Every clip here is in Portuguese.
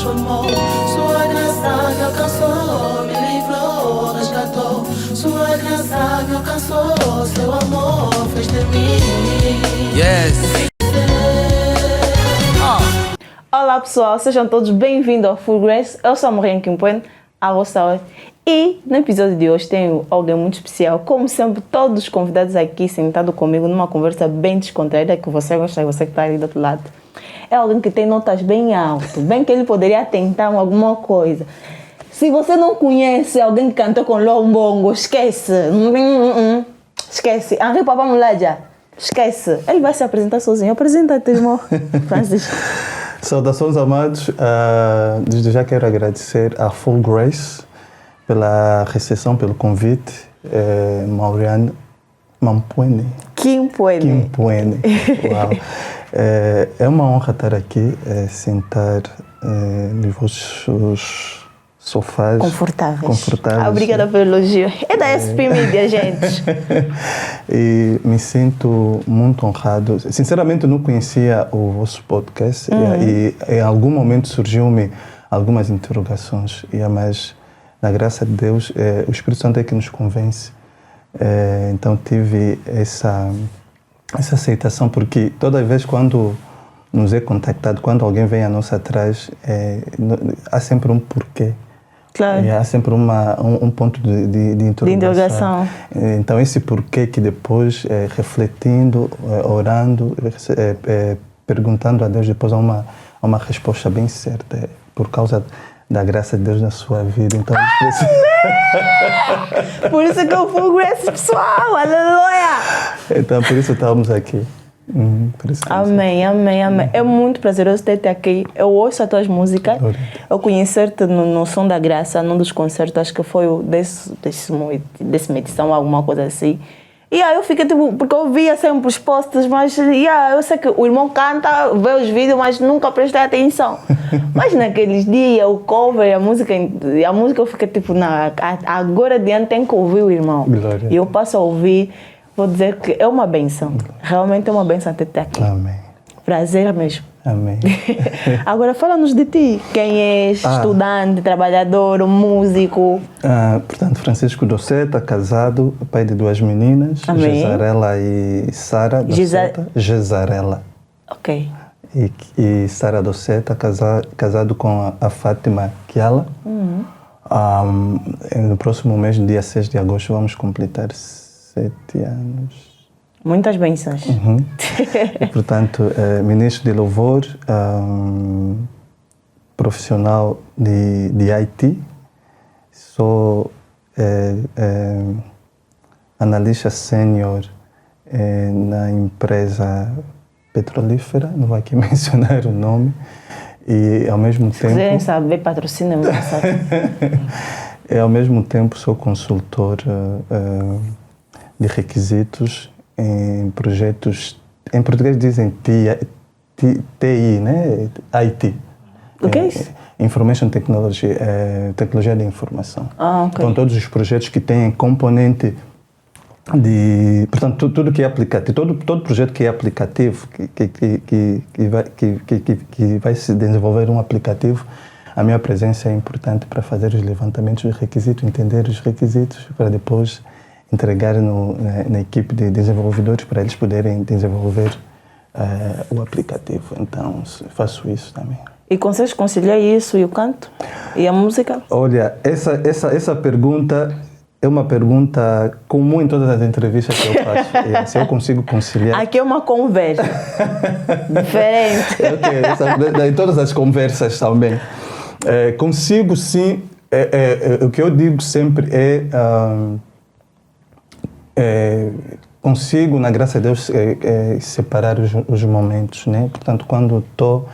transformou. Sua graça me alcançou, me livrou, resgatou. Sua graça me alcançou, seu amor fez de mim. Yes! Olá pessoal, sejam todos bem-vindos ao Full Grace. Eu sou a Mariana Kimpuen, a vossa hoje. E no episódio de hoje tenho alguém muito especial. Como sempre, todos os convidados aqui sentados comigo numa conversa bem descontraída, que você gosta, você que está aí do outro lado. É alguém que tem notas bem altas, bem que ele poderia tentar alguma coisa. Se você não conhece alguém que cantou com lombongo, esquece. Esquece. Henri Papa Mulaja, esquece. Ele vai se apresentar sozinho. Apresenta-te, irmão. Francisco. Saudações, amados. Desde já quero agradecer a Full Grace pela recepção, pelo convite. Mariana Kimpuen. Uau. É uma honra estar aqui, sentar nos vossos sofás. Confortáveis. Obrigada pelo elogio. É da SP Media, gente. E me sinto muito honrado. Sinceramente, não conhecia o vosso podcast e em algum momento surgiu-me algumas interrogações. Mas, na graça de Deus, o Espírito Santo é que nos convence. Então, tive essa aceitação, porque toda vez quando nos é contactado, quando alguém vem a nós atrás, há sempre um porquê. Claro. Há sempre um ponto de interrogação. Então, esse porquê que depois, refletindo, orando, perguntando a Deus, depois há uma resposta bem certa, por causa da graça de Deus na sua vida. Então, por isso que eu fui Grace, pessoal. Aleluia! Então, por isso estamos aqui. Amém. É muito prazeroso ter-te aqui. Eu ouço as tuas músicas. Eu conhecer-te no Som da Graça, num dos concertos, acho que foi o décima edição, alguma coisa assim. E aí eu fiquei tipo, porque eu via sempre os posts, mas eu sei que o irmão canta, vê os vídeos, mas nunca prestei atenção. Mas naqueles dias, o cover, a música eu fiquei tipo, agora adiante tem que ouvir o irmão. Glória. E eu passo a ouvir, vou dizer que é uma bênção. Realmente é uma bênção ter-te aqui. Amém. Prazer mesmo. Amém. Agora fala-nos de ti. Quem és? Estudante, trabalhador, músico? Portanto, Francisco Doceta, casado, pai de 2 meninas. Amém. Gesarela e Sara Doceta. Gesarela. Ok. E Sara Doceta, casado com a Fátima Kiala. No próximo mês, no dia 6 de agosto, vamos completar 7 anos. Muitas bênçãos. E, portanto, ministro de louvor, profissional de IT, sou analista sênior na empresa petrolífera, não vou aqui mencionar o nome, e ao mesmo tempo... Se quiserem saber, patrocina meu site. E ao mesmo tempo sou consultor de requisitos em projetos, em português dizem TI, né? IT. O que é isso? Information Technology, tecnologia da informação. Okay. Então, todos os projetos que têm componente de... Portanto, tudo que é aplicativo, todo projeto que é aplicativo, que vai se desenvolver um aplicativo, a minha presença é importante para fazer os levantamentos dos requisitos, entender os requisitos, para depois entregar na equipe de desenvolvedores para eles poderem desenvolver o aplicativo. Então, faço isso também. E consegues conciliar isso e o canto? E a música? Olha, essa pergunta é uma pergunta comum em todas as entrevistas que eu faço. Se eu consigo conciliar... Aqui é uma conversa diferente. Ok, em todas as conversas também. Consigo sim, o que eu digo sempre consigo, na graça de Deus, separar os momentos, né? Portanto, quando estou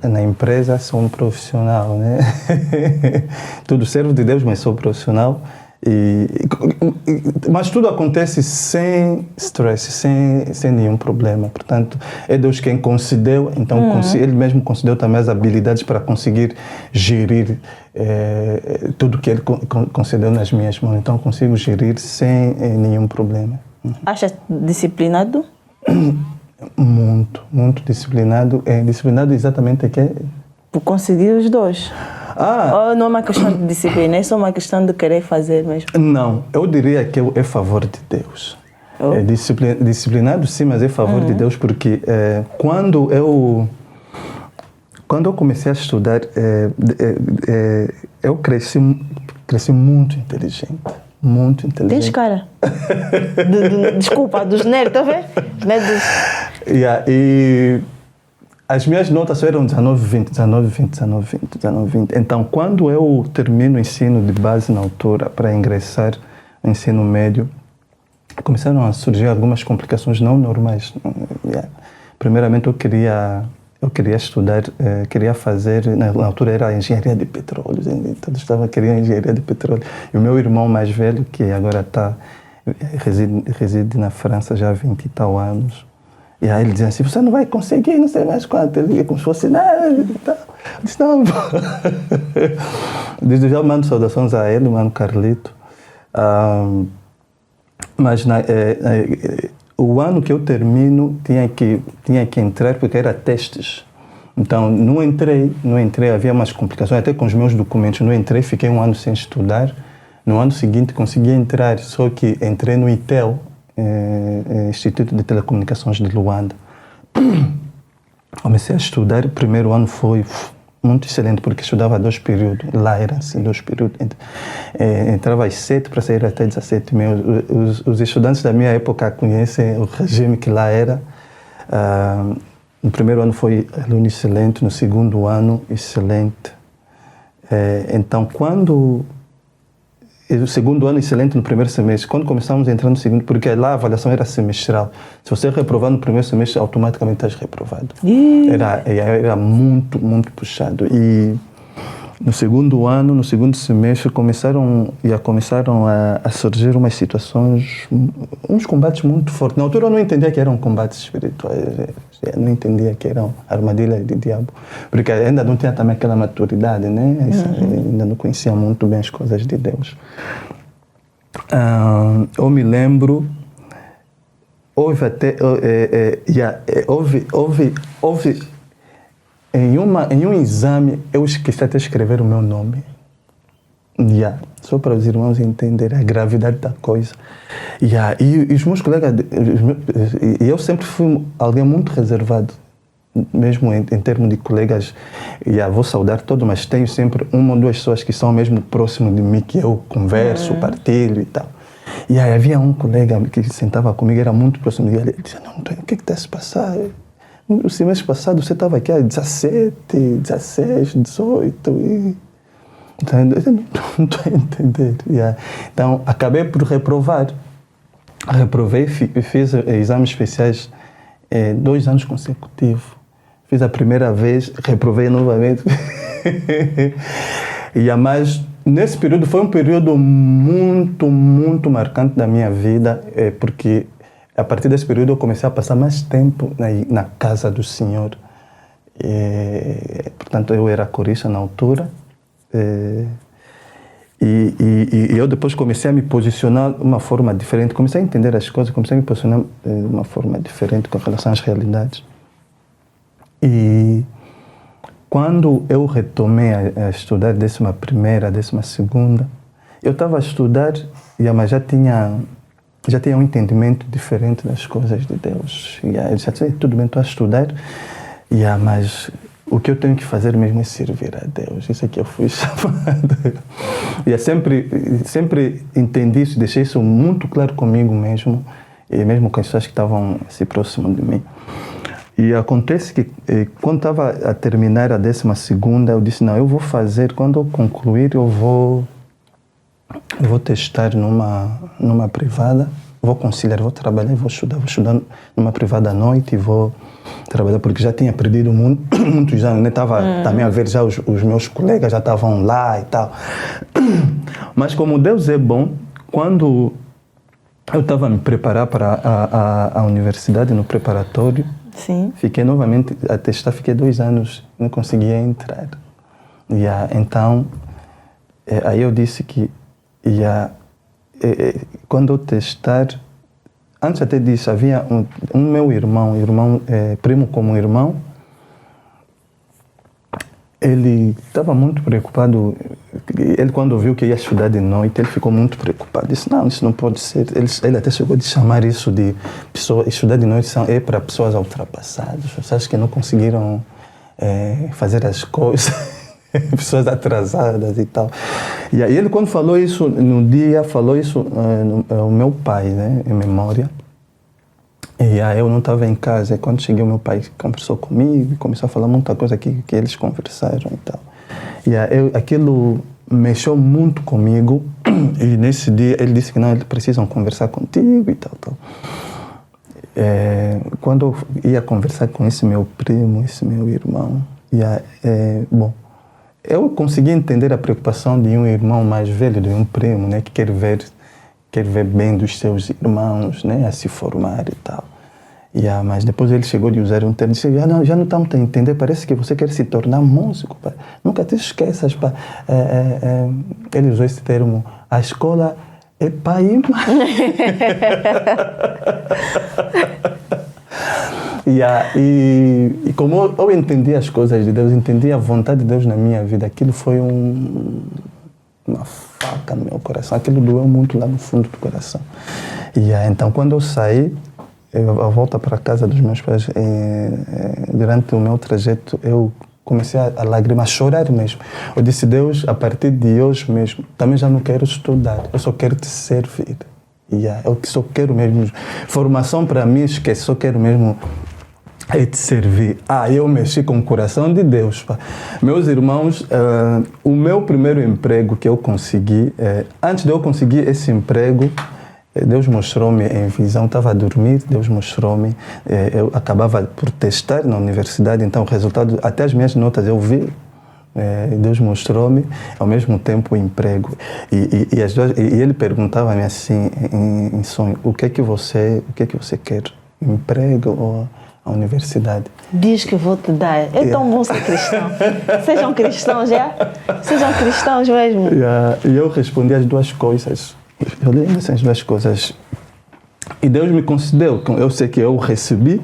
na empresa, sou um profissional, né? Tudo servo de Deus, mas sou profissional. Mas tudo acontece sem stress, sem nenhum problema. Portanto, é Deus quem concedeu, então Ele mesmo concedeu também as habilidades para conseguir gerir tudo que Ele concedeu nas minhas mãos. Então, consigo gerir sem nenhum problema. Achas disciplinado? Muito disciplinado. Disciplinado exatamente é que por conseguir os dois. Ou não é uma questão de disciplina, é só uma questão de querer fazer mesmo? Não, eu diria que é favor de Deus. É disciplinado sim, mas é favor de Deus, porque quando eu comecei a estudar, eu cresci muito inteligente. Muito inteligente. Tens cara? Desculpa, dos nerds, tá vendo? Nerds. E as minhas notas só eram 19, 20. Então, quando eu termino o ensino de base na altura para ingressar no ensino médio, começaram a surgir algumas complicações não normais. Primeiramente, eu queria estudar, queria fazer, na altura era engenharia de petróleo, todos queriam engenharia de petróleo. E o meu irmão mais velho, que agora reside na França já há 20 e tal anos, e aí ele dizia assim, você não vai conseguir, não sei mais quanto, ele como se fosse nada. Eu disse, não. Desde já eu mando saudações a ele, mano Carlito. Mas o ano que eu termino tinha que entrar porque era testes. Então não entrei, havia umas complicações até com os meus documentos. Não entrei, fiquei um ano sem estudar. No ano seguinte consegui entrar, só que entrei no ITEL, Instituto de Telecomunicações de Luanda. Comecei a estudar, o primeiro ano foi muito excelente, porque estudava 2 períodos, lá era assim, 2 períodos. Entrava às 7 para sair até 17h30. Os estudantes da minha época conhecem o regime que lá era. No primeiro ano foi aluno excelente, no segundo ano, excelente. Então, o segundo ano excelente no primeiro semestre, quando começamos a entrar no segundo, porque lá a avaliação era semestral. Se você reprovar no primeiro semestre, automaticamente estás reprovado. Era muito, muito puxado. E no segundo ano, no segundo semestre, começaram a surgir umas situações, uns combates muito fortes. Na altura eu não entendia que eram combates espirituais, eu não entendia que eram armadilhas de diabo, porque ainda não tinha também aquela maturidade, né? Ainda não conhecia muito bem as coisas de Deus. Eu me lembro, houve em um exame, eu esqueci até de escrever o meu nome. Só para os irmãos entenderem a gravidade da coisa. E os meus colegas, eu sempre fui alguém muito reservado, mesmo em termos de colegas. Vou saudar todos, mas tenho sempre uma ou duas pessoas que são mesmo próximo de mim, que eu converso, partilho e tal. E aí havia um colega que sentava comigo, era muito próximo de ele, ele dizia, não, Antônio, o que está a se passar? No semestre passado você estava aqui a 17, 16, 18 Então, eu não estou a entender. Então, acabei por reprovar. Reprovei, fiz exames especiais 2 anos consecutivos. Fiz a primeira vez, reprovei novamente. Mas nesse período foi um período muito, muito marcante da minha vida, porque a partir desse período eu comecei a passar mais tempo na casa do Senhor. Portanto, eu era corista na altura. E eu depois comecei a me posicionar de uma forma diferente, comecei a entender as coisas, comecei a me posicionar de uma forma diferente com relação às realidades. E quando eu retomei a estudar 11ª, 12ª, eu estava a estudar, mas já tinha um entendimento diferente das coisas de Deus. Eu disse, tudo bem, estou a estudar, mas o que eu tenho que fazer mesmo é servir a Deus. Isso é que eu fui chamado. E eu sempre entendi isso, deixei isso muito claro comigo mesmo, e mesmo com as pessoas que estavam assim próximo de mim. E acontece que quando estava a terminar a 12ª, eu disse, não, eu vou fazer, quando eu concluir, eu vou testar numa privada, vou conciliar, vou trabalhar, vou estudar numa privada à noite e vou trabalhar, porque já tinha perdido muitos anos, né? Estava também a ver já os meus colegas já estavam lá e tal. Mas como Deus é bom, quando eu estava a me preparar para a universidade, no preparatório, sim, fiquei novamente a testar, fiquei 2 anos, não conseguia entrar. Então, aí eu disse que quando eu testar, antes até disso, havia um meu irmão, primo como irmão, ele estava muito preocupado. Ele, quando viu que ia estudar de noite, ele ficou muito preocupado. Disse, não, isso não pode ser. Ele até chegou a chamar isso de estudar de noite é para pessoas ultrapassadas, pessoas que não conseguiram fazer as coisas, pessoas atrasadas e tal. E aí ele, quando falou isso, no dia, falou isso ao meu pai, né, em memória. E aí eu não estava em casa. E quando cheguei, o meu pai conversou comigo, começou a falar muita coisa que eles conversaram e tal. E aí aquilo mexeu muito comigo. E nesse dia ele disse que não, eles precisam conversar contigo e tal, tal. Quando eu ia conversar com esse meu primo, esse meu irmão, bom, eu consegui entender a preocupação de um irmão mais velho, de um primo, né, que quer ver bem dos seus irmãos, né, a se formar e tal. Mas depois ele chegou de usar um termo e disse, já não estamos a entender, parece que você quer se tornar músico. Pá. Nunca te esqueças. Pá. Ele usou esse termo, a escola é pai e mãe. E como eu entendi as coisas de Deus, entendi a vontade de Deus na minha vida, aquilo foi uma faca no meu coração, aquilo doeu muito lá no fundo do coração. Então quando eu saí, a volta para a casa dos meus pais, durante o meu trajeto, eu comecei a lagrimar, a chorar mesmo. Eu disse, Deus, a partir de hoje mesmo, também já não quero estudar, eu só quero te servir. Eu só quero mesmo, formação para mim, esquece, só quero mesmo te servir. Eu mexi com o coração de Deus. Pá. Meus irmãos, o meu primeiro emprego que eu consegui, antes de eu conseguir esse emprego, Deus mostrou-me em visão, estava a dormir, Deus mostrou-me, eu acabava por testar na universidade, então o resultado, até as minhas notas eu vi, Deus mostrou-me, ao mesmo tempo o emprego. E ele perguntava-me assim, em sonho, o que é que você quer? Emprego ou a universidade? Diz que vou te dar. É tão bom ser cristão. Sejam cristãos, já? Sejam cristãos mesmo. E eu respondi as duas coisas. Eu li essas duas coisas. E Deus me concedeu. Eu sei que eu recebi.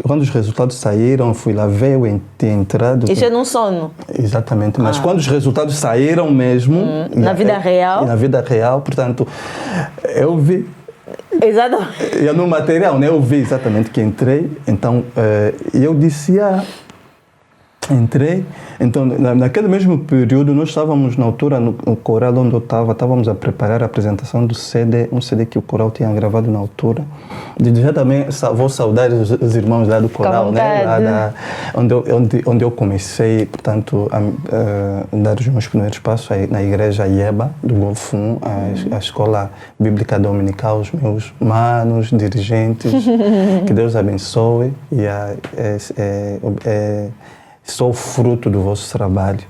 Quando os resultados saíram, eu fui lá ver, eu tinha entrado. Isso é num sono? Exatamente. Mas quando os resultados saíram mesmo... Na vida real? Na vida real, portanto, eu vi. Exatamente. E no material, né? Eu vi exatamente que entrei. Então, eu disse, entrei. Então, naquele mesmo período, nós estávamos na altura no coral onde eu estávamos a preparar a apresentação do CD, um CD que o coral tinha gravado na altura. Já também vou saudar os irmãos lá do coral, né? Lá onde eu comecei, portanto, a dar os meus primeiros passos na igreja Ieba, do Golfum, a escola bíblica dominical, os meus manos, dirigentes, que Deus abençoe. Sou fruto do vosso trabalho.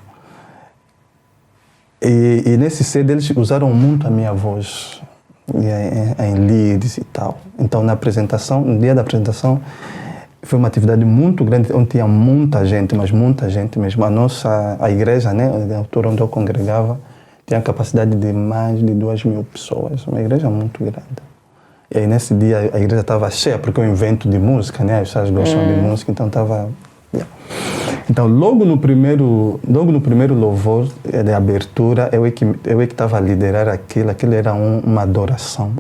E nesse CD eles usaram muito a minha voz em leads e tal. Então na apresentação, no dia da apresentação, foi uma atividade muito grande, onde tinha muita gente, mas muita gente mesmo. A igreja, né, a altura onde eu congregava, tinha a capacidade de mais de 2.000 pessoas. Uma igreja muito grande. E aí nesse dia a igreja estava cheia, porque é um evento de música, né? As pessoas gostam de música, então estava... Então, logo no primeiro louvor de abertura, eu é que estava a liderar aquilo era uma adoração.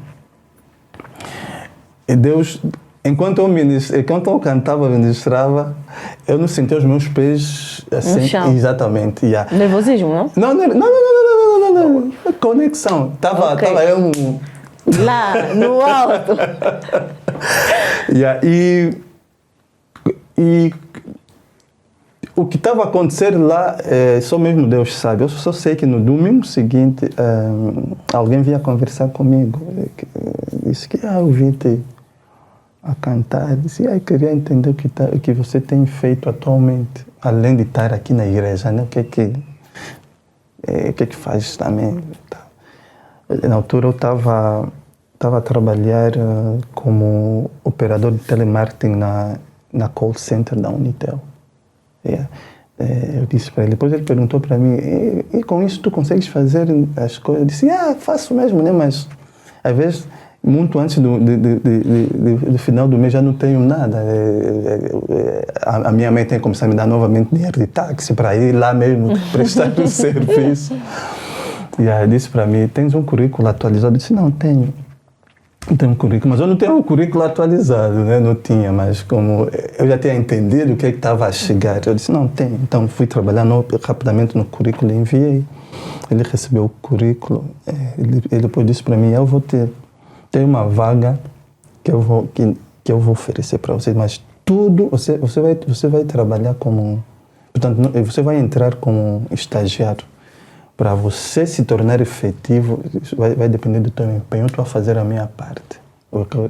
E Deus, enquanto eu cantava, ministrava, eu não sentia os meus pés assim, no chão. Exatamente. Nervosismo, não? Não. Conexão. Tava eu lá no alto. E o que estava a acontecer lá, só mesmo Deus sabe. Eu só sei que no domingo seguinte, alguém vinha conversar comigo. Disse que eu vim-te a cantar. Disse, queria entender o que você tem feito atualmente, além de estar aqui na igreja, né? O que faz também? Na altura eu estava a trabalhar como operador de telemarketing na call center da Unitel. Eu disse para ele, depois ele perguntou para mim, e com isso tu consegues fazer as coisas? Eu disse, faço mesmo, né? Mas às vezes muito antes do final do mês já não tenho nada. A minha mãe tem que começar a me dar novamente dinheiro de táxi para ir lá mesmo prestar o serviço. E aí disse para mim, tens um currículo atualizado? Eu disse, não, tenho. Tenho um currículo, mas eu não tenho um currículo atualizado, né? Não tinha, mas como eu já tinha entendido o que estava a chegar, eu disse, não, tenho. Então fui trabalhar rapidamente no currículo e enviei. Ele recebeu o currículo, ele depois disse para mim, eu vou ter uma vaga que eu vou oferecer para vocês, mas tudo, você vai trabalhar como, portanto, você vai entrar como estagiário. Para você se tornar efetivo, isso vai depender do teu empenho, eu estou a fazer a minha parte.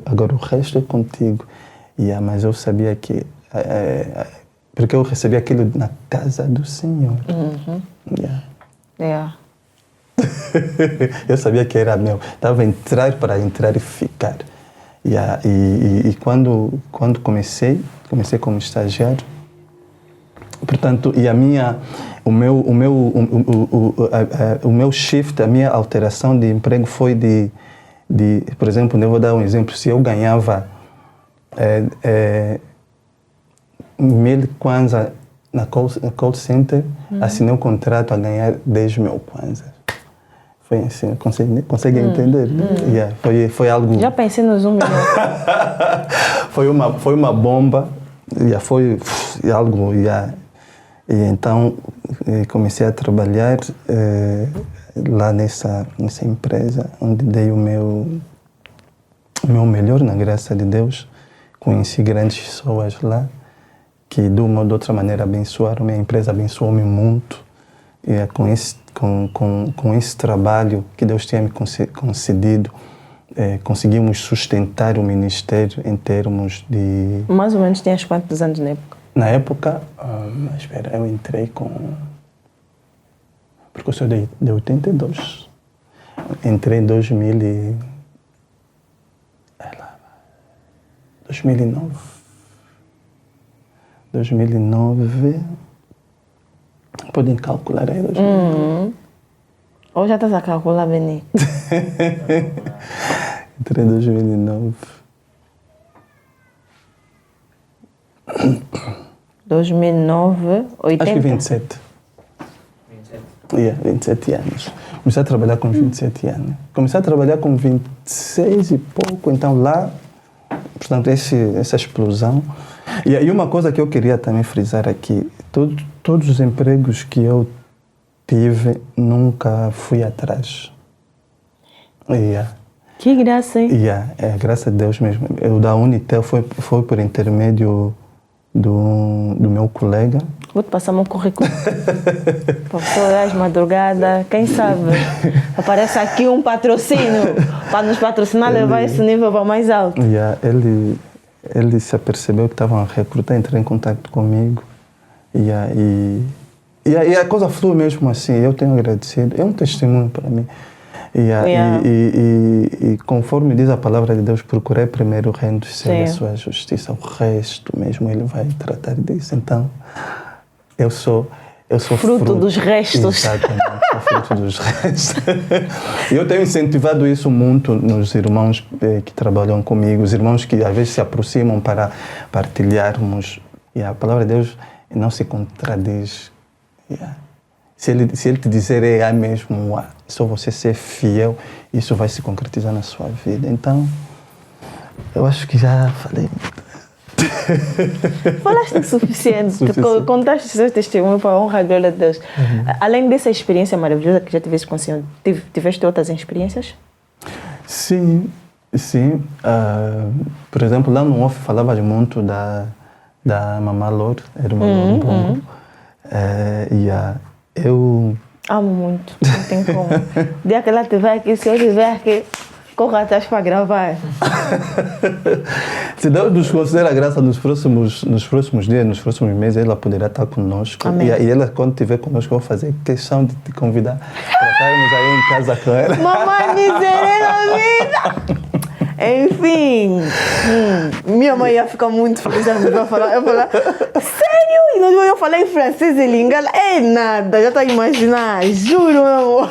Agora o resto é contigo. Mas eu sabia que, porque eu recebi aquilo na casa do Senhor. Eu sabia que era meu. Estava a entrar para entrar e ficar. E quando comecei como estagiário, portanto, o meu shift, a minha alteração de emprego foi de por exemplo, eu vou dar um exemplo, se eu ganhava 1.000 kwanza na call center, assinei um contrato a ganhar 10.000 kwanza. Foi assim, consegue entender? Foi algo... Já pensei nos 1 milhão. foi uma bomba, foi algo... E então comecei a trabalhar lá nessa empresa, onde dei o meu melhor, na graça de Deus. Conheci grandes pessoas lá, que de uma ou de outra maneira abençoaram. Minha empresa abençoou-me muito. E com esse trabalho que Deus tinha me concedido, conseguimos sustentar o ministério em termos de... Mais ou menos tinhas quantos anos na época? Na época, eu entrei com... Porque eu sou de 82. Entrei em 2009. Podem calcular aí 2009. Ou já estás a calcular, Beni? Entrei em 2009. 2009, 80? Acho que 27. 27 anos. Comecei a trabalhar com 27 anos. Comecei a trabalhar com 26 e pouco, então lá, portanto, essa explosão. E aí uma coisa que eu queria também frisar aqui, todos os empregos que eu tive, nunca fui atrás. Que graça, hein? Graças a Deus mesmo. Eu da Unitel foi por intermédio do meu colega. Vou te passar meu currículo. Para você olhar às madrugadas, quem sabe? Aparece aqui um patrocínio para nos patrocinar, levar esse nível para mais alto. Ele se apercebeu que estavam a recrutar, entrou em contato comigo. E a coisa flui mesmo assim. Eu tenho agradecido. É um testemunho para mim. E conforme diz a palavra de Deus, procurei primeiro o reino dos céus e a sua justiça. O resto mesmo Ele vai tratar disso. Então, eu sou fruto dos restos. Exatamente, sou fruto dos restos. E eu tenho incentivado isso muito nos irmãos que trabalham comigo, os irmãos que às vezes se aproximam para partilharmos. E a palavra de Deus não se contradiz. Se ele te dizer é mesmo, só você ser fiel, isso vai se concretizar na sua vida. Então, eu acho que já falei. Falaste o suficiente. Contaste o seu testemunho para a honra e glória de Deus. Além dessa experiência maravilhosa que já tiveste com o Senhor, tiveste outras experiências? Sim. Por exemplo, lá no off falavas muito da Mamá Lor, era uma Bongo. Eu amo muito, não tem como. Dia que ela estiver aqui, se eu estiver aqui, corra atrás para gravar. Se Deus nos conceder a graça nos próximos dias, nos próximos meses, ela poderá estar conosco. E ela, quando estiver conosco, eu vou fazer questão de te convidar para estarmos aí em casa com ela. Mamãe, misericórdia! Enfim, minha mãe ia ficar muito feliz. Ela me vai falar, eu falar, sério? E nós eu falar em francês e lingala? É nada, já estou a imaginar, juro, meu amor.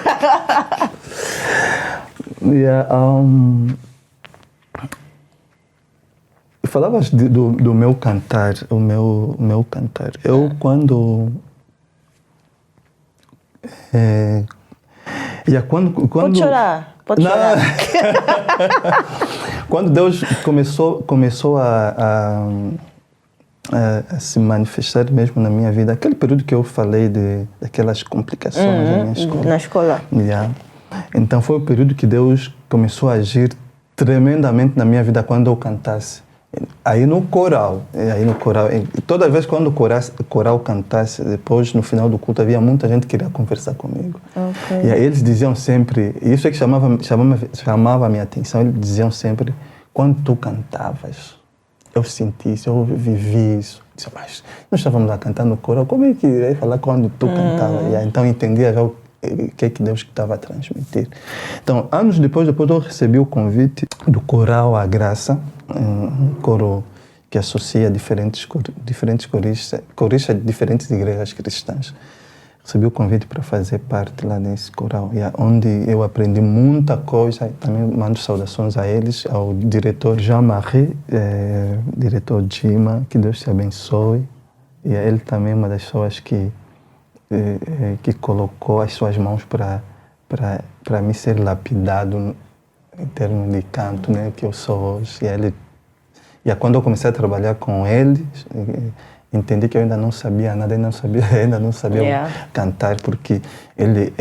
falavas do meu cantar, o meu cantar. Eu quando... Pode chorar, pode chorar. Quando Deus começou a se manifestar mesmo na minha vida, aquele período que eu falei daquelas complicações na minha escola. Na escola. Yeah. Então foi o período que Deus começou a agir tremendamente na minha vida quando eu cantasse. Aí no coral, toda vez quando o coral cantasse, depois no final do culto havia muita gente que queria conversar comigo. Okay. E aí eles diziam sempre, isso é que chamava a minha atenção, eles diziam sempre, quando tu cantavas, eu senti isso, eu vivi isso. Eu disse, mas nós estávamos a cantar no coral, como é que irei falar quando tu cantava? E aí, então entendia já o que é que Deus estava a transmitir. Então, anos depois eu recebi o convite do Coral A Graça, um coro que associa diferentes coristas de diferentes igrejas cristãs. Recebi o convite para fazer parte lá desse coral, onde eu aprendi muita coisa. Também mando saudações a eles, ao diretor Jean-Marie, diretor Dima, que Deus te abençoe. E a ele também uma das pessoas que colocou as suas mãos para me ser lapidado em termos de canto, né, que eu sou hoje. E quando eu comecei a trabalhar com ele, entendi que eu ainda não sabia nada, ainda não sabia cantar, porque ele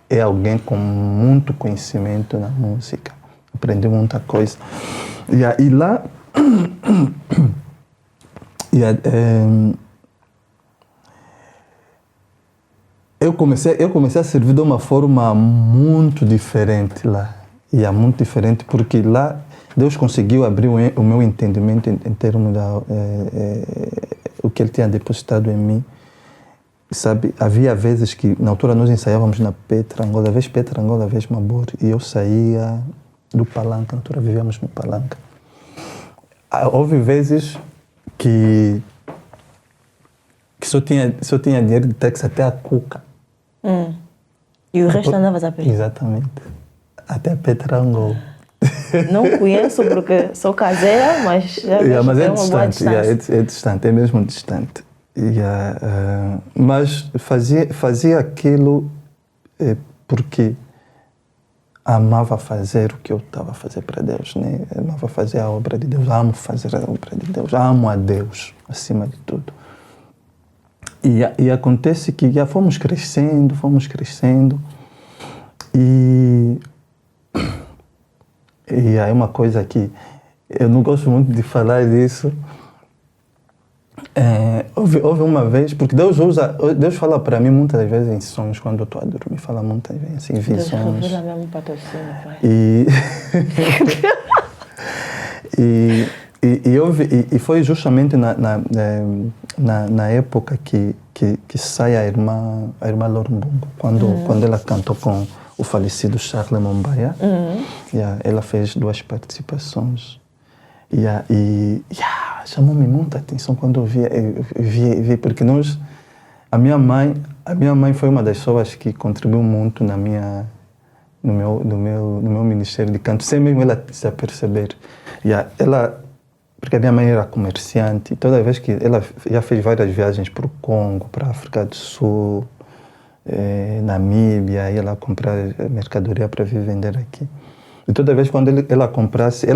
é alguém com muito conhecimento na música. Aprendi muita coisa. E lá... Eu comecei a servir de uma forma muito diferente lá. E é muito diferente porque lá Deus conseguiu abrir o meu entendimento em termos o que Ele tinha depositado em mim. Sabe, havia vezes que, na altura, nós ensaiávamos na Petra Angola, vez Petra Angola, vez Mabor, e eu saía do Palanca, na altura vivíamos no Palanca. Houve vezes que só tinha dinheiro de táxi até a Cuca. E o resto andavas a pé? Exatamente. Até a Petra Angola. Não conheço porque sou caseira, mas já mas é uma boa distância. é distante, é mesmo distante. Mas fazia aquilo porque amava fazer o que eu estava a fazer para Deus, né? Amava fazer a obra de Deus, amo fazer a obra de Deus, amo a Deus acima de tudo. E acontece que já fomos crescendo e é uma coisa que eu não gosto muito de falar disso. Houve uma vez, porque Deus fala para mim muitas vezes em sonhos quando eu estou a dormir, fala muitas vezes assim, visões. Deus revela mesmo patrocínio, pai. E foi justamente na época que sai a irmã Lorumbungo, quando ela cantou com o falecido Charles Mombaia. Ela fez 2 participações. Chamou-me muita atenção quando eu vi, porque a minha mãe foi uma das pessoas que contribuiu muito no meu ministério de canto, sem mesmo ela se aperceber. Porque a minha mãe era comerciante, toda vez que ela já fez várias viagens para o Congo, para a África do Sul, Namíbia, ia lá comprar mercadoria para vir vender aqui. E toda vez quando ela comprasse,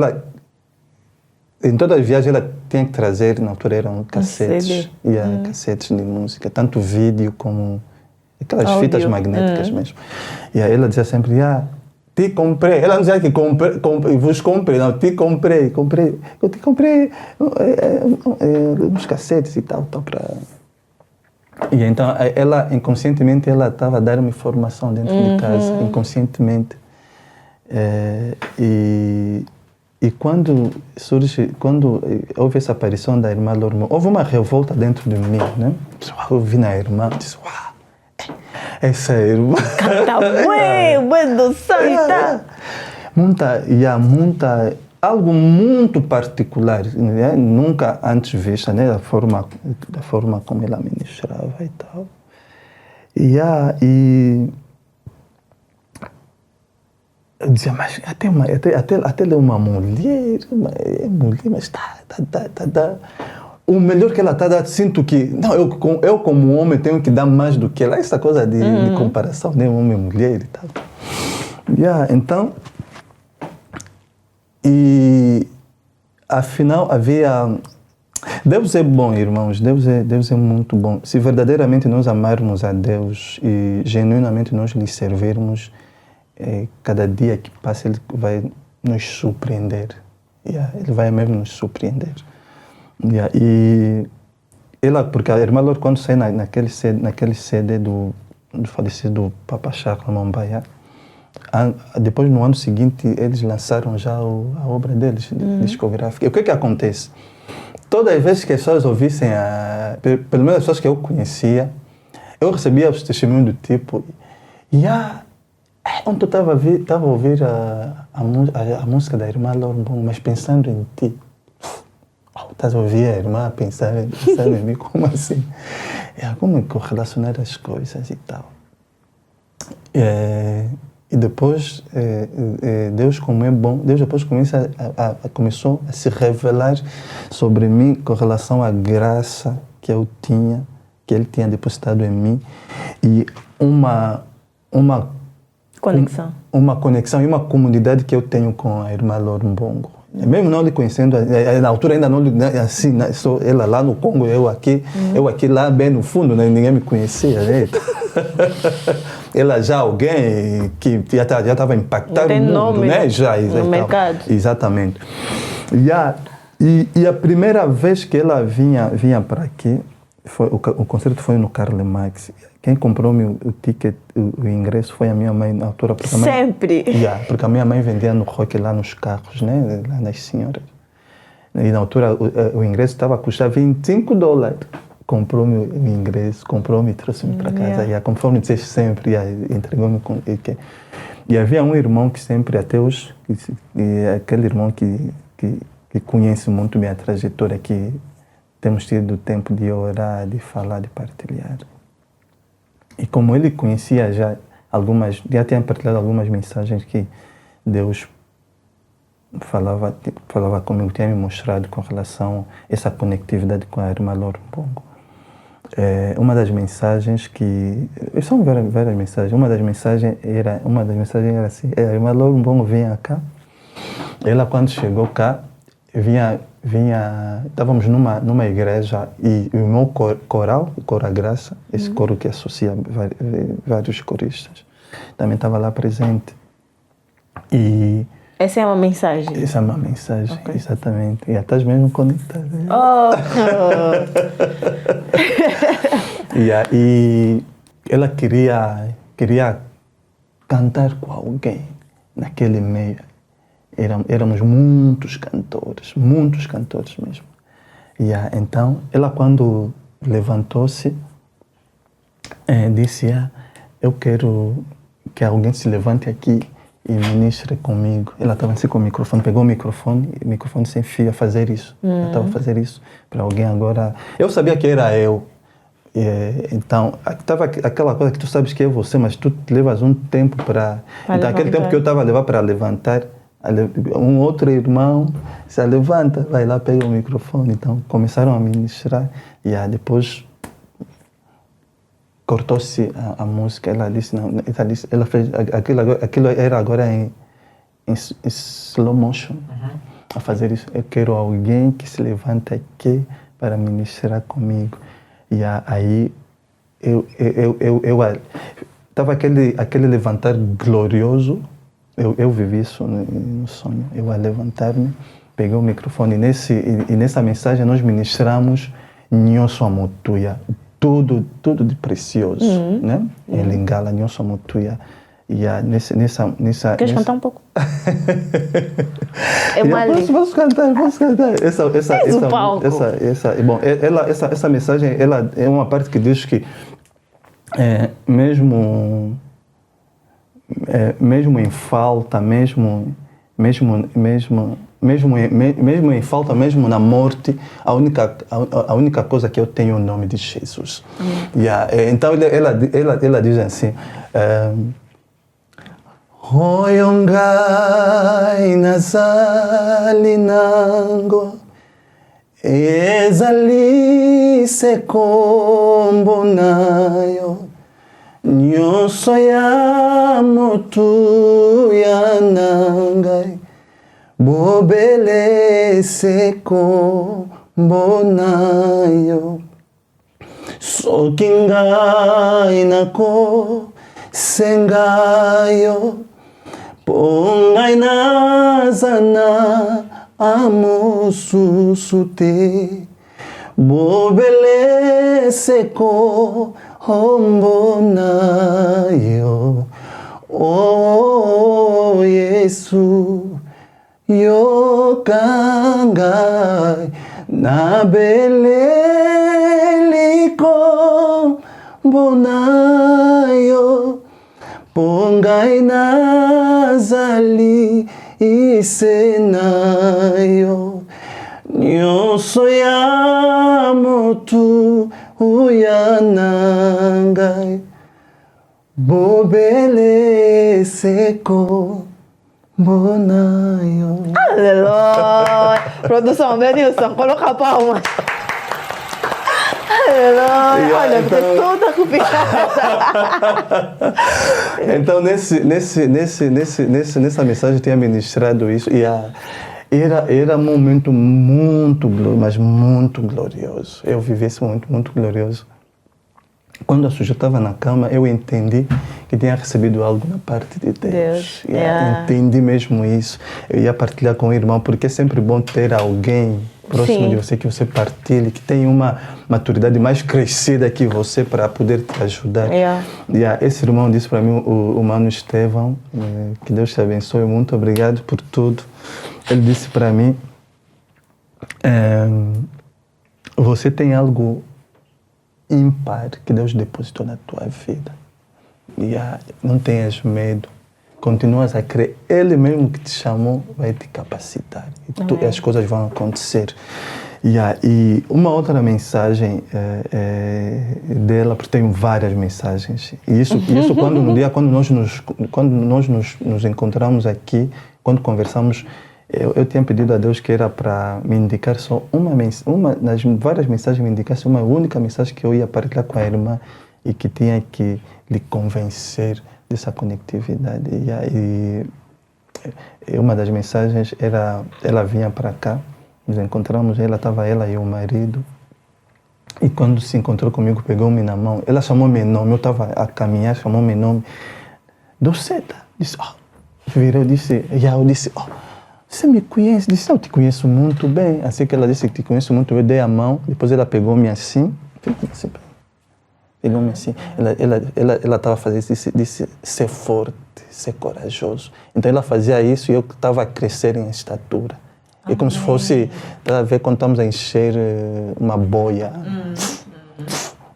em todas as viagens ela tinha que trazer, na altura eram cassetes, cassetes de música, tanto vídeo como aquelas fitas magnéticas mesmo. E aí ela dizia sempre, te comprei. Ela não dizia que vos comprei, não, te comprei. Eu te comprei uns cassetes e tal para... E então, ela, inconscientemente, ela estava a dar-me formação dentro de casa, inconscientemente. E quando houve essa aparição da irmã Lormo, houve uma revolta dentro de mim, né? Eu vi na irmã, disse, essa irmã... Canta bem do Santa! Algo muito particular, né? Nunca antes vista, né? Da forma como ela ministrava e tal. eu dizia, mas até ela é uma mulher, mas tá. O melhor que ela está, sinto que, não, eu como homem tenho que dar mais do que ela. Essa coisa de comparação, né, homem e mulher e tal. Então, e afinal havia... Deus é bom, irmãos, Deus é muito bom. Se verdadeiramente nós amarmos a Deus e genuinamente nós lhe servirmos, cada dia que passa Ele vai nos surpreender. Ele vai mesmo nos surpreender. E ela, porque a irmã Lor, quando sai naquele CD do falecido Papa Charles Mombaia, depois no ano seguinte eles lançaram já a obra deles, discográfica. E o que acontece? Todas as vezes que as pessoas ouvissem, pelo menos as pessoas que eu conhecia, eu recebia os testemunhos do tipo, ontem eu estava a ouvir a música da irmã Lor, mas pensando em ti. Estás a ouvir a irmã pensar em mim, como assim? Como é que eu relacionar as coisas e tal? E depois, Deus, como é bom, Deus depois começou a se revelar sobre mim com relação à graça que eu tinha, que Ele tinha depositado em mim, e uma conexão. Uma conexão e uma comunidade que eu tenho com a irmã Lor Mbongo. Mesmo não lhe conhecendo, na altura ainda não assim, sou ela lá no Congo, eu aqui lá bem no fundo, né? Ninguém me conhecia. Né? Ela já alguém que já estava impactado no mundo, nome, né? Já, no mercado. Exatamente. E a primeira vez que ela vinha para aqui, o concerto foi no Karl Marx. Quem comprou-me o ticket, o ingresso, foi a minha mãe na altura. Sempre? Porque a minha mãe vendia no rock lá nos carros, né? Lá nas senhoras. E na altura o ingresso estava a custar $25. Comprou-me o ingresso, comprou-me e trouxe-me para casa. E conforme disseste sempre, entregou-me. E havia um irmão que sempre, até hoje, aquele irmão que conhece muito minha trajetória, que temos tido tempo de orar, de falar, de partilhar. E como ele conhecia já tinha partilhado algumas mensagens que Deus falava comigo, tinha me mostrado com relação a essa conectividade com a irmã Lor Mbongo. Uma das mensagens que... São várias mensagens. Uma das mensagens era assim, a irmã Lor Mbongo vinha cá. Ela, quando chegou cá, estávamos numa igreja e o meu coral, o Coro à Graça, esse coro que associa vários coristas, também estava lá presente. E essa é uma mensagem? Essa é uma mensagem, okay. Exatamente. E estás mesmo conectada. E ela queria cantar com alguém naquele meio. Éramos muitos cantores mesmo. Então, ela quando levantou-se, disse, eu quero que alguém se levante aqui e ministre comigo. Ela estava assim com o microfone, pegou o microfone sem fio, a fazer isso. Ela estava a fazer isso para alguém agora. Eu sabia que era eu. Então, estava aquela coisa que tu sabes que é você, mas tu levas um tempo para... Então, aquele tempo que eu estava a levar para levantar, um outro irmão se levanta, vai lá, pega o microfone. Então, começaram a ministrar e depois cortou-se a música. Ela disse, não, ela fez aquilo era agora em slow motion, a fazer isso. Eu quero alguém que se levante aqui para ministrar comigo. E aí eu estava aquele levantar glorioso. Eu vivi isso no sonho. Eu a levantar-me, peguei o microfone e nessa mensagem nós ministramos Nyoso Amotuya, tudo de precioso, né? Em Lingala, Nyoso Amotuya. E nessa... Queres cantar um pouco? É uma posso cantar. Essa palco. Essa mensagem, ela é uma parte que diz que mesmo em falta, mesmo em falta, mesmo na morte, a única coisa que eu tenho é o nome de Jesus. Então ela diz assim, Oyongai nazali nango ezali se kombo nayo nyonso ya motuya nangai bobele se kombo nayo soki ngai nakosenga yo mpo ngai naza na amosusu te bobele se kombo nayo o Yesu yoka ngai nabeleli kombo nayo mpo ngai nazali ise nayo nyonso ya motuya nangai bobele se kombo nayo. Aleluia! Produção, Benilson, coloca a palma. Aleluia! Olha, então, toda copiada. Então, nessa mensagem eu tinha ministrado isso e era um momento muito glorioso, mas muito glorioso. Eu vivi esse momento muito glorioso. Quando a Suja estava na cama, eu entendi que tinha recebido algo da parte de Deus. Entendi mesmo isso. Eu ia partilhar com o irmão, porque é sempre bom ter alguém próximo de você, que você partilhe, que tem uma maturidade mais crescida que você para poder te ajudar. Esse irmão disse para mim, o Mano Estevão, que Deus te abençoe, muito obrigado por tudo. Ele disse para mim, você tem algo ímpar que Deus depositou na tua vida. Não tenhas medo. Continuas a crer. Ele mesmo que te chamou vai te capacitar. E as coisas vão acontecer. E uma outra mensagem dela, porque tenho várias mensagens. E isso quando nós nos encontramos aqui, quando conversamos, eu tinha pedido a Deus que era para me indicar só uma nas várias mensagens, me indicasse uma única mensagem que eu ia partilhar com a irmã e que tinha que lhe convencer dessa conectividade. E uma das mensagens era, ela vinha para cá, nos encontramos, estava ela e o marido, e quando se encontrou comigo, pegou-me na mão, ela chamou meu nome, eu estava a caminhar, chamou meu nome, Doceta, disse, virou, disse, eu disse, você me conhece? Disse, eu te conheço muito bem. Assim que ela disse que te conheço muito bem, eu dei a mão, depois ela pegou-me assim, pegou-me assim, ela estava fazendo isso, disse, ser forte, ser corajoso. Então ela fazia isso e eu estava a crescer em estatura. É como se fosse, a ver quando estamos a encher uma boia.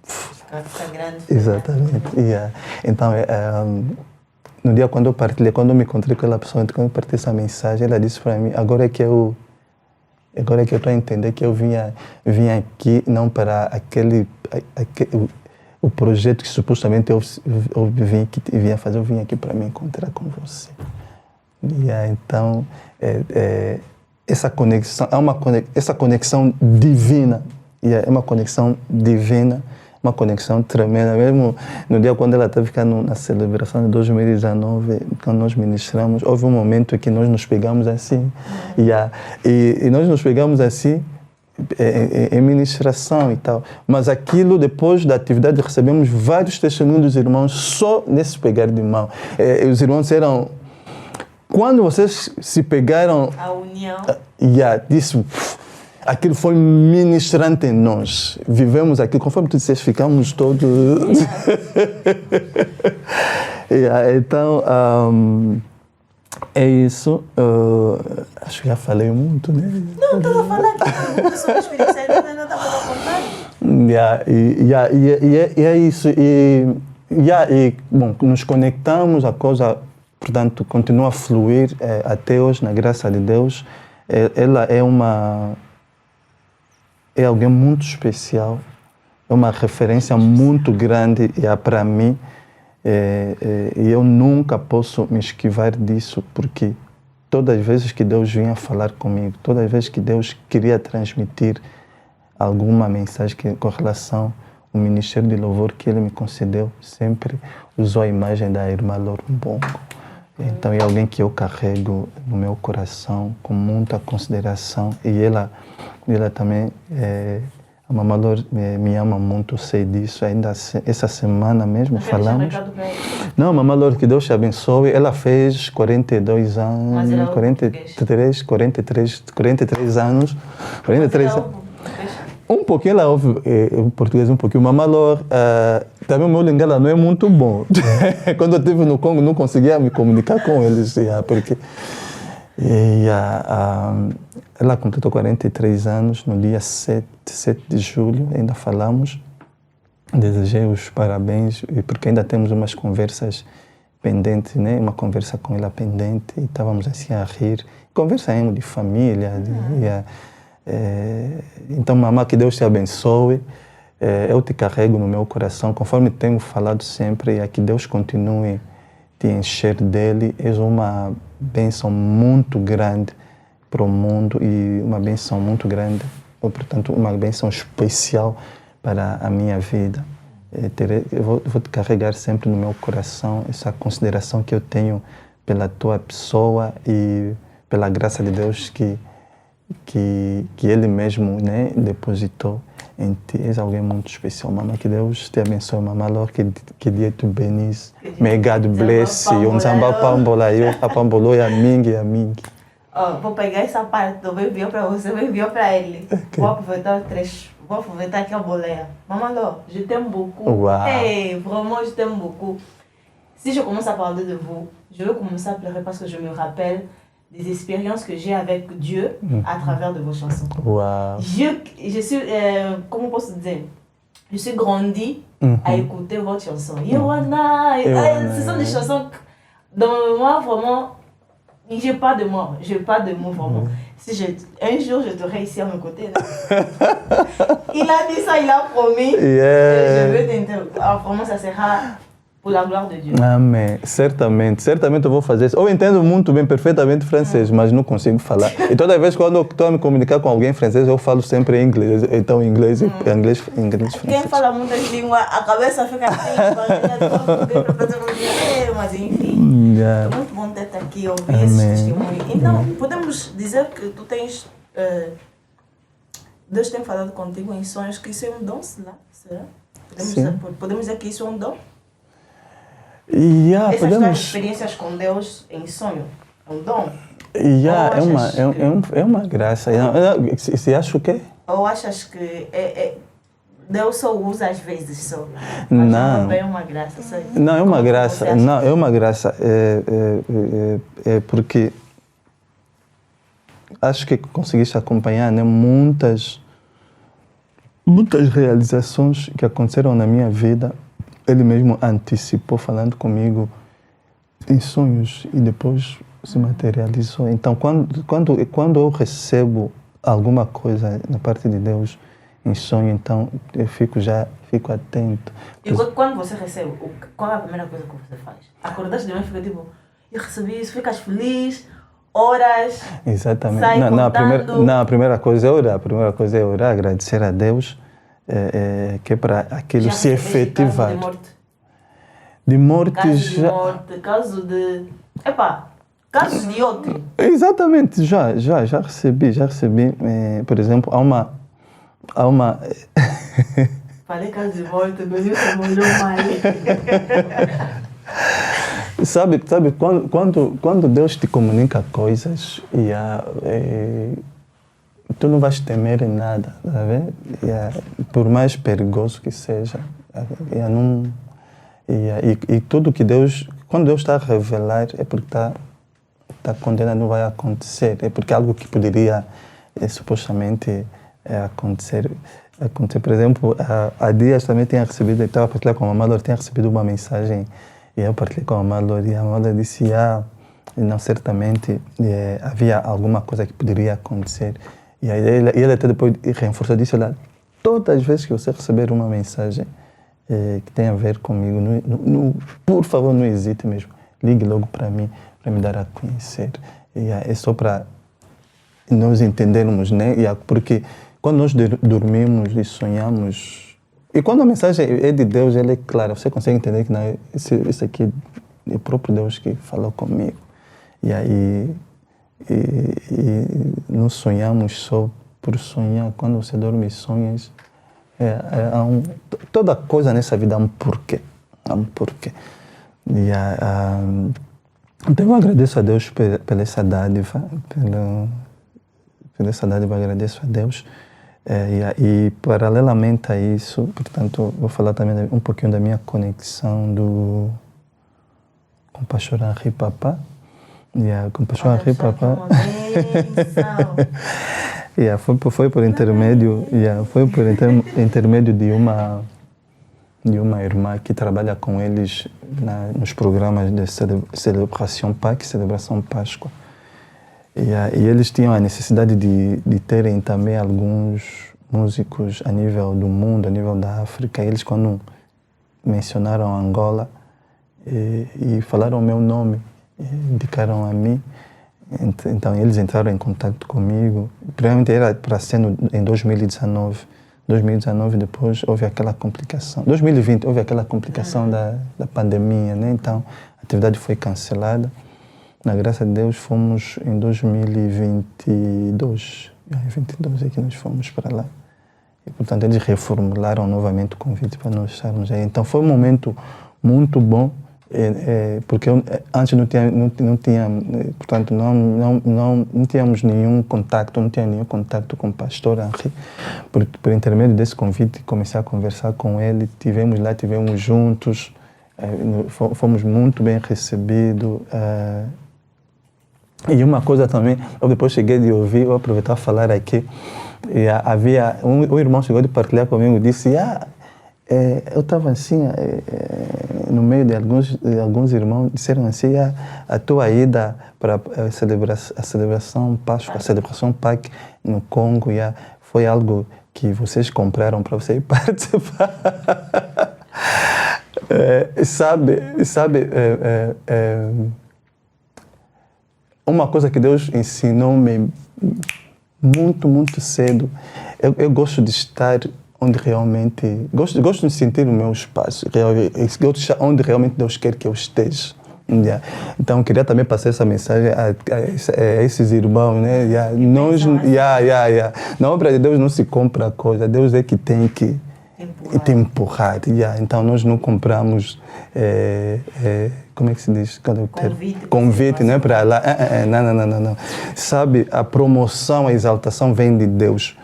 Fica grande. Exatamente. Então, no dia quando eu me encontrei com aquela pessoa, quando eu partilhei essa mensagem, ela disse para mim, agora é que eu estou a entender que eu vinha aqui não para o projeto que supostamente eu vinha fazer, eu vim aqui para me encontrar com você. Então, essa conexão, essa conexão divina, é uma conexão divina, uma conexão tremenda. Mesmo no dia quando ela estava ficando na celebração de 2019, quando nós ministramos, houve um momento que nós nos pegamos assim, e nós nos pegamos assim, em ministração e tal. Mas aquilo, depois da atividade, recebemos vários testemunhos dos irmãos só nesse pegar de mão. Os irmãos eram... Quando vocês se pegaram... A união. Disse... Aquilo foi ministrante em nós. Vivemos aqui, conforme tu disseste, ficamos todos... Então, é isso. Acho que já falei muito, né? Não, estava a falar aqui sobre a experiência, ainda estava a contar. E é isso. Bom, nos conectamos, a coisa, portanto, continua a fluir até hoje, na graça de Deus. Ela é alguém muito especial, é uma referência muito grande para mim. E eu nunca posso me esquivar disso, porque todas as vezes que Deus vinha falar comigo, todas as vezes que Deus queria transmitir alguma mensagem com relação ao ministério de louvor que Ele me concedeu, sempre usou a imagem da irmã Lorumbongo. Então é alguém que eu carrego no meu coração com muita consideração, e ela também, a Mamã Lor me ama muito, sei disso. Ainda essa semana mesmo falamos. Não, Mamã Lor, que Deus te abençoe. Ela fez 42 anos, Mas ela 43 anos. 43 anos. Um pouquinho ela ouve o português, um pouquinho. Mamã Lor, também o meu lingala não é muito bom. Quando eu estive no Congo, não conseguia me comunicar com eles, porque ela completou 43 anos no dia 7 de julho, ainda falamos. Desejei os parabéns, porque ainda temos umas conversas pendentes, né? Uma conversa com ela pendente, e estávamos assim a rir. Conversa ainda de família, então, mamãe, que Deus te abençoe. Eu te carrego no meu coração, conforme tenho falado sempre, que Deus continue te encher dele. És uma bênção muito grande para o mundo, e uma bênção muito grande, ou, portanto, uma bênção especial para a minha vida. Eu vou te carregar sempre no meu coração, essa consideração que eu tenho pela tua pessoa e pela graça de Deus que Ele mesmo, né, depositou em ti. És alguém muito especial, mamãe. Que Deus te abençoe, mamãe. Lord, que dia tu bendiz. May God bless you. Um samba pambola, eu pambolo e a ming. Vou pegar essa parte do bebê para você, bebê para ele. Okay. Vou aproveitar o trecho. Vou aproveitar que a boleia. Maman, je t'aime beaucoup. Wow. Hey, vraiment, je t'aime beaucoup. Si je commence à parler de vous, je vais commencer à pleurer parce que je me rappelle des expériences que j'ai avec Dieu à travers de vos chansons. Wow. Je suis, comment posso dire, je suis grandi à écouter votre chanson. Yoana, ce sont des chansons dont moi vraiment, j'ai pas de mots vraiment. Si un jour je t'aurai ici à mes côtés, il a dit ça, il a promis. Yeah. Je veux t'interviewer. Vraiment, ça sera por la glória de Deus. Amém. Certamente eu vou fazer isso. Eu entendo muito bem, perfeitamente francês, mas não consigo falar. E toda vez quando eu estou a me comunicar com alguém francês, eu falo sempre em inglês. Então, inglês, francês. Quem fala muitas línguas, a cabeça fica assim, mas enfim. É muito bom ter-te aqui, ouvir esse testemunho. Então, podemos dizer que tu tens... Deus tem falado contigo em sonhos, que isso é um dom, será? Podemos dizer que isso é um dom? Essas tuas experiências com Deus em sonho, é um dom? É uma graça. Você acha o quê? Ou achas que Deus só usa às vezes só? Não. Também é uma graça. Não, é uma graça. Não, é uma graça. É porque acho que conseguiste acompanhar, né, muitas realizações que aconteceram na minha vida. Ele mesmo antecipou falando comigo em sonhos e depois se materializou. Então, quando eu recebo alguma coisa da parte de Deus em sonho, então eu fico atento. E quando você recebe, qual é a primeira coisa que você faz? Acordaste de manhã e fica tipo, eu recebi isso, ficas feliz, oras. Exatamente. Sai a primeira coisa é orar. A primeira coisa é orar, agradecer a Deus. Que é para aquilo já se efetivar. De morte, caso de casos de outro. Exatamente, já recebi. Por exemplo, há uma... Falei caso de morte, mas eu se molhou mais. Sabe quando Deus te comunica coisas tu não vais temer em nada, tá vendo? Por mais perigoso que seja, e tudo que quando Deus está a revelar, é porque está condenado, não vai acontecer, é porque é algo que poderia supostamente acontecer. Por exemplo, há dias também estava a partilhar com a Mamã Lor, tinha recebido uma mensagem, e eu partilhei com a Mamã Lor, e a Mamã Lor disse, não, certamente havia alguma coisa que poderia acontecer. E ele até depois reforçou, disse, olha, todas as vezes que você receber uma mensagem, que tem a ver comigo, por favor, não hesite mesmo. Ligue logo para mim, para me dar a conhecer. É só para nós entendermos, né? Porque quando nós dormimos e sonhamos, e quando a mensagem é de Deus, ela é clara, você consegue entender que não, isso aqui é o próprio Deus que falou comigo. E aí, não sonhamos só por sonhar. Quando você dorme e sonhas, toda coisa nessa vida há um porquê. Há um porquê. Então eu agradeço a Deus pela essa dádiva, pela essa dádiva, agradeço a Deus. E paralelamente a isso, portanto, vou falar também um pouquinho da minha conexão com o pastor Henri Papa. Com o pastor Henri Papa. Foi por intermédio, de uma irmã que trabalha com eles nos programas de celebração Páscoa. E eles tinham a necessidade de terem também alguns músicos a nível do mundo, a nível da África. E eles, quando mencionaram Angola e falaram o meu nome, indicaram a mim, então eles entraram em contato comigo. Primeiramente era para ser em 2019. 2019 depois houve aquela complicação. 2020 houve aquela complicação da pandemia, né? Então a atividade foi cancelada. Na graça de Deus fomos em 2022. Em 2022 é que nós fomos para lá. E portanto eles reformularam novamente o convite para nós estarmos aí. Então foi um momento muito bom. Porque antes não tínhamos nenhum contato, não tinha nenhum contato com o pastor Henri. Por intermédio desse convite, comecei a conversar com ele, tivemos juntos, fomos muito bem recebidos. E uma coisa também, eu depois cheguei de ouvir, vou aproveitar para falar aqui, havia um irmão chegou de partilhar comigo e disse, eu estava assim, no meio de alguns irmãos, disseram assim, a tua ida para a celebração Páscoa, a celebração PAC no Congo, foi algo que vocês compraram para você participar. Uma coisa que Deus ensinou-me muito, muito cedo, eu gosto de estar onde realmente... Gosto de sentir o meu espaço, onde realmente Deus quer que eu esteja. Então, queria também passar essa mensagem a esses irmãos, né? Na obra de Deus não se compra coisa, Deus é que tem que te empurrar. Então, nós não compramos... como é que se diz? Convite, não é para lá. Não. Sabe, a promoção, a exaltação vem de Deus.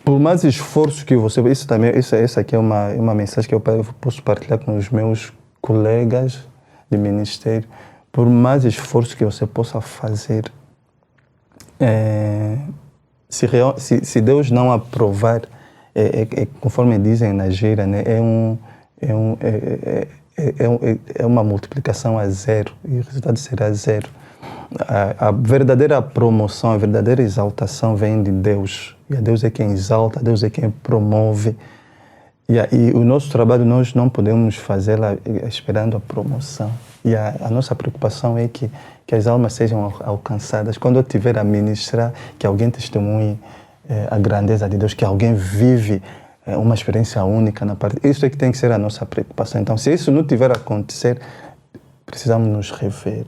Por mais esforço que você... Isso aqui é uma mensagem que eu posso partilhar com os meus colegas de ministério. Por mais esforço que você possa fazer, se Deus não aprovar, conforme dizem na gíria, né, é uma multiplicação a zero e o resultado será zero. A verdadeira promoção, a verdadeira exaltação vem de Deus. E Deus é quem exalta, Deus é quem promove. E o nosso trabalho nós não podemos fazê-la esperando a promoção. E a nossa preocupação é que as almas sejam alcançadas. Quando eu estiver a ministrar, que alguém testemunhe a grandeza de Deus, que alguém vive uma experiência única na parte. Isso é que tem que ser a nossa preocupação. Então, se isso não tiver a acontecer, precisamos nos rever.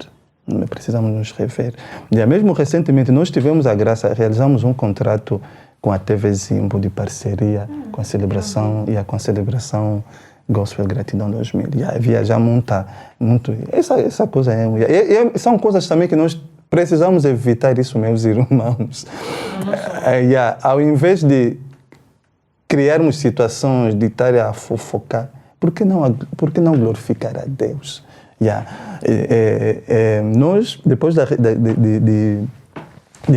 E mesmo recentemente nós tivemos a graça, realizamos um contrato com a TV Zimbo de parceria com a celebração com a celebração Gospel Gratidão 2000. Viajamos muito. Essa coisa são coisas também que nós precisamos evitar isso, meus irmãos. Ao invés de criarmos situações de estar a fofocar, por que não glorificar a Deus? Nós, depois de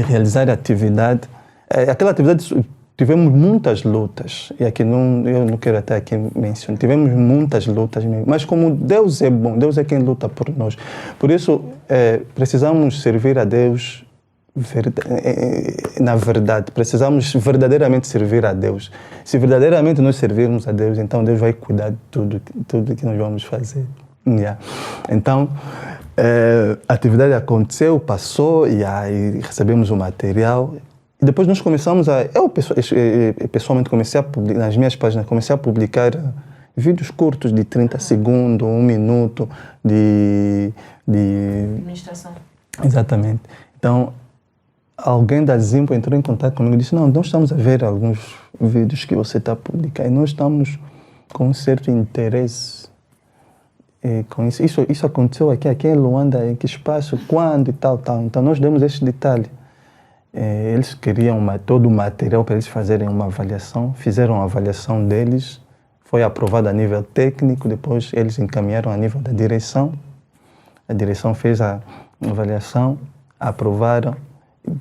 realizar a atividade, aquela atividade tivemos muitas lutas, e aqui eu não quero até aqui mencionar, tivemos muitas lutas, mas como Deus é bom, Deus é quem luta por nós. Por isso, precisamos servir a Deus na verdade, precisamos verdadeiramente servir a Deus. Se verdadeiramente nós servirmos a Deus, então Deus vai cuidar de tudo que nós vamos fazer. Yeah. Então, a atividade aconteceu, passou, e aí recebemos o material. E depois nós começamos eu pessoalmente comecei a publicar, nas minhas páginas, comecei a publicar vídeos curtos de 30 segundos, 1 minuto de Administração. Exatamente. Então, alguém da Zimpo entrou em contato comigo e disse: não, nós estamos a ver alguns vídeos que você está publicando e nós estamos com um certo interesse com isso. Isso aconteceu aqui em Luanda, em que espaço, quando e tal. Então, nós demos esse detalhe. Eles queriam todo o material para eles fazerem uma avaliação, fizeram a avaliação deles, foi aprovado a nível técnico, depois eles encaminharam a nível da direção. A direção fez a avaliação, aprovaram,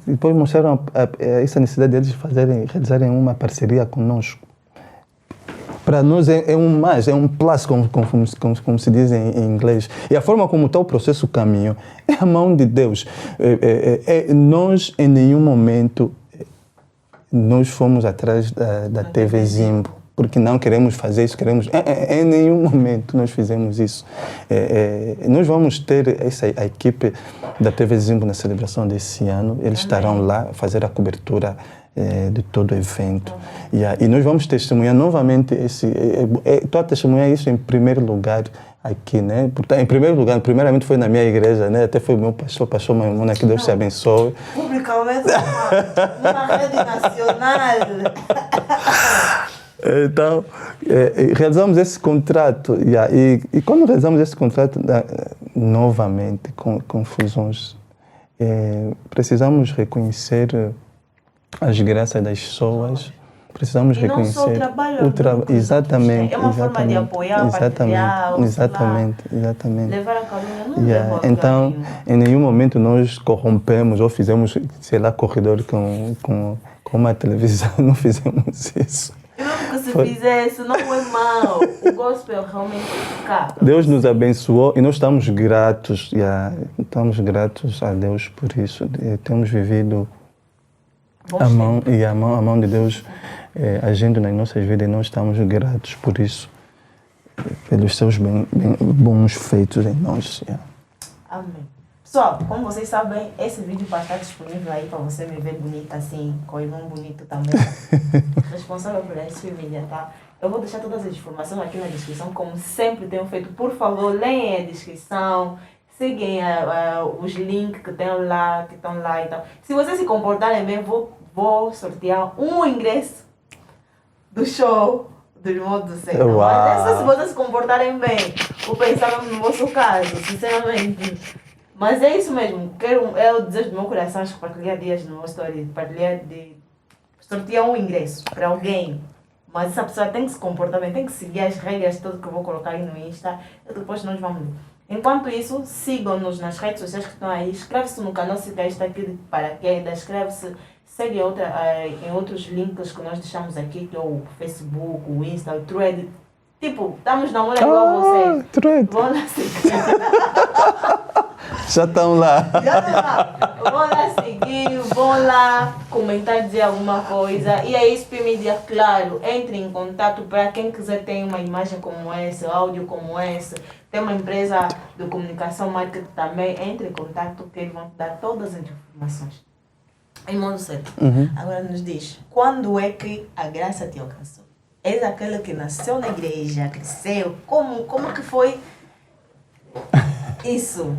e depois mostraram essa necessidade deles realizarem uma parceria conosco. Para nós é um mais, é um plus, como se diz em inglês. E a forma como está o processo caminho é a mão de Deus. Nós, em nenhum momento, nós fomos atrás da TV Zimbo, porque não queremos fazer isso, em nenhum momento nós fizemos isso. Nós vamos ter a equipe da TV Zimbo na celebração desse ano, eles estarão lá a fazer a cobertura de todo o evento. E nós vamos testemunhar novamente estou a testemunhar isso em primeiro lugar aqui, né? Portanto, em primeiro lugar, primeiramente foi na minha igreja, né? Até foi o meu pastor Maimuna, que Deus te abençoe. Publicamente, numa rede nacional. Então, realizamos esse contrato, e quando realizamos esse contrato, novamente, com Fusões, precisamos reconhecer as graças das pessoas, precisamos reconhecer não só o trabalho, exatamente, é uma forma de apoiar, partilhar, exatamente. Levar a calúnia, não levar a Então, caminho. em nenhum momento nós corrompemos ou fizemos, sei lá, corredor com uma televisão, não fizemos isso. E mesmo que se fizesse, não foi mal. O gospel realmente fica. Deus nos abençoou e nós estamos gratos, estamos gratos a Deus por isso. Temos vivido a mão de Deus agindo nas nossas vidas, e nós estamos gratos por isso, pelos seus bons feitos em nós. Amém. Pessoal, como vocês sabem, esse vídeo vai estar disponível aí para você me ver bonita assim, com o irmão bonito também. Responsável por esse mídia, tá? Eu vou deixar todas as informações aqui na descrição, como sempre tenho feito. Por favor, leiam a descrição, sigam os links que estão lá, então. Se vocês se comportarem bem, vou sortear um ingresso do show do irmão do Senhor. Mas é só se vocês se comportarem bem. Vou pensar no vosso caso, sinceramente. Mas é isso mesmo. É o desejo do meu coração, acho que partilhar dias no meu story, sortear um ingresso para alguém. Mas essa pessoa tem que se comportar bem, tem que seguir as regras todas que eu vou colocar aí no Insta. E depois nós vamos. Enquanto isso, sigam-nos nas redes sociais que estão aí. Inscreve-se no canal se quer estar aqui de paraquedas. Inscreve-se, segue em outros links que nós deixamos aqui, que é o Facebook, o Insta, o Thread. Tipo, estamos na onda igual vocês. Thread. Vão lá seguir. Já estão lá. Vão lá seguir, vão lá comentar, dizer alguma coisa. E aí, SP Media, claro, entre em contato para quem quiser ter uma imagem como essa, áudio como esse. Tem uma empresa de comunicação, marketing também. Entre em contato que eles vão te dar todas as informações. Irmão do Céu, agora nos diz, quando é que a graça te alcançou? És aquele que nasceu na igreja, cresceu. Como que foi isso?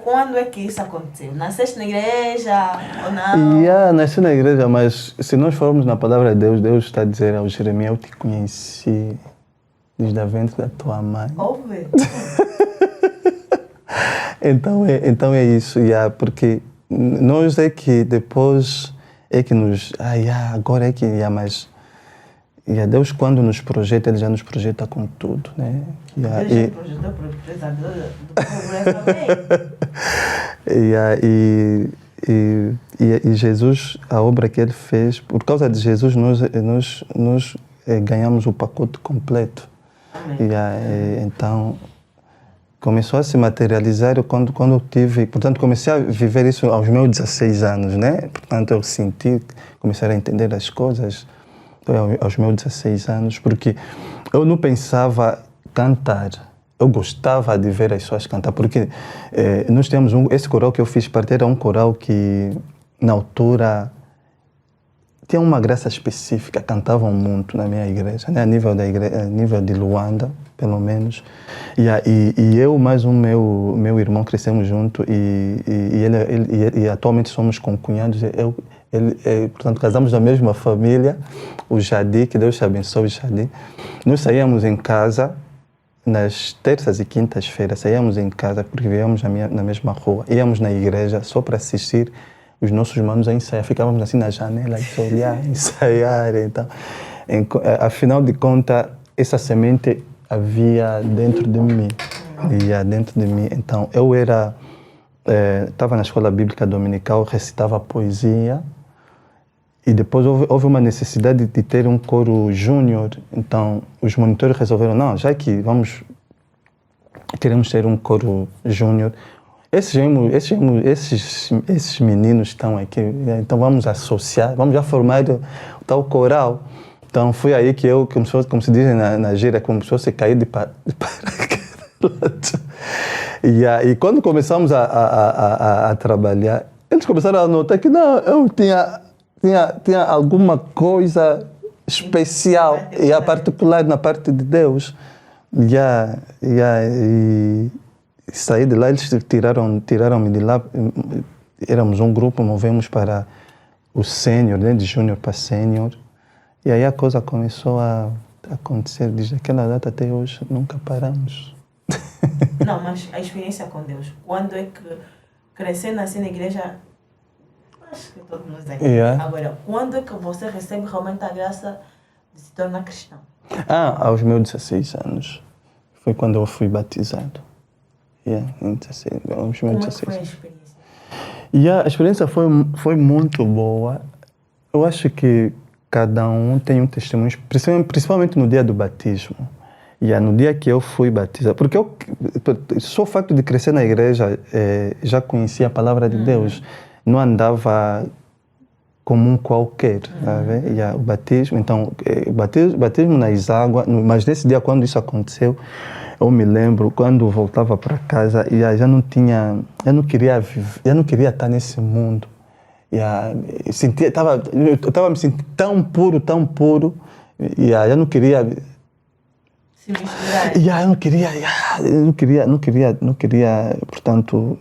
Quando é que isso aconteceu? Nasceste na igreja ou não? Nasci na igreja, mas se nós formos na palavra de Deus, Deus está a dizer ao Jeremias: eu te conheci desde a ventre da tua mãe. Ouve. Então é isso, porque nós é que depois é que nos... agora é que... mas... Deus, quando nos projeta, Ele já nos projeta com tudo, né? Deus já projetou para o empresador do progresso também. E Jesus, a obra que Ele fez, por causa de Jesus, nós ganhamos o pacote completo. Amém. Então, começou a se materializar quando eu tive... Portanto, comecei a viver isso aos meus 16 anos, né? Portanto, eu senti, comecei a entender as coisas aos meus 16 anos, porque eu não pensava cantar. Eu gostava de ver as pessoas cantar, porque nós temos esse coral que eu fiz parte era um coral que, na altura, tinha uma graça específica, cantavam muito na minha igreja, né? a nível de Luanda, pelo menos. E eu mais o meu irmão crescemos juntos e atualmente somos concunhados. Portanto, casamos da mesma família, o Jadi, que Deus te abençoe, o Jadi. Nós saíamos em casa nas terças e quintas-feiras, saíamos em casa porque vivíamos na mesma rua. Íamos na igreja só para assistir os nossos irmãos a ensaiar. Ficávamos assim na janela, a olhar, ensaiar. Então, afinal de contas, essa semente havia dentro de mim. Então, eu estava na escola bíblica dominical, recitava poesia. E depois houve uma necessidade de ter um coro júnior. Então, os monitores resolveram, não, já que queremos ter um coro júnior, esses meninos estão aqui, então vamos associar, vamos já formar o tal coral. Então, foi aí que eu, como se diz na gíria, como se fosse cair de paraquedas. E quando começamos a trabalhar, eles começaram a notar que não, eu tinha alguma coisa especial e particular na parte de Deus. E saí de lá, eles tiraram-me de lá. Éramos um grupo, movemos para o sênior, né, de júnior para sênior. E aí a coisa começou a acontecer. Desde aquela data até hoje, nunca paramos. Não, mas a experiência com Deus. Quando é que crescendo assim na igreja... Acho que todos nós aqui. Yeah. Agora, quando é que você recebe realmente a graça de se tornar cristão? Aos meus 16 anos. Foi quando eu fui batizado. Aos meus 16. Foi a experiência? A experiência foi muito boa. Eu acho que cada um tem um testemunho, principalmente no dia do batismo. No dia que eu fui batizado. Porque só o facto de crescer na igreja, já conhecia a palavra de Deus. Não andava como um qualquer, sabe? O batismo, então, batismo nas águas, mas nesse dia, quando isso aconteceu, eu me lembro, quando voltava para casa, eu não queria estar nesse mundo. Eu estava me sentindo tão puro, eu não queria... Se misturar. Eu não queria, portanto...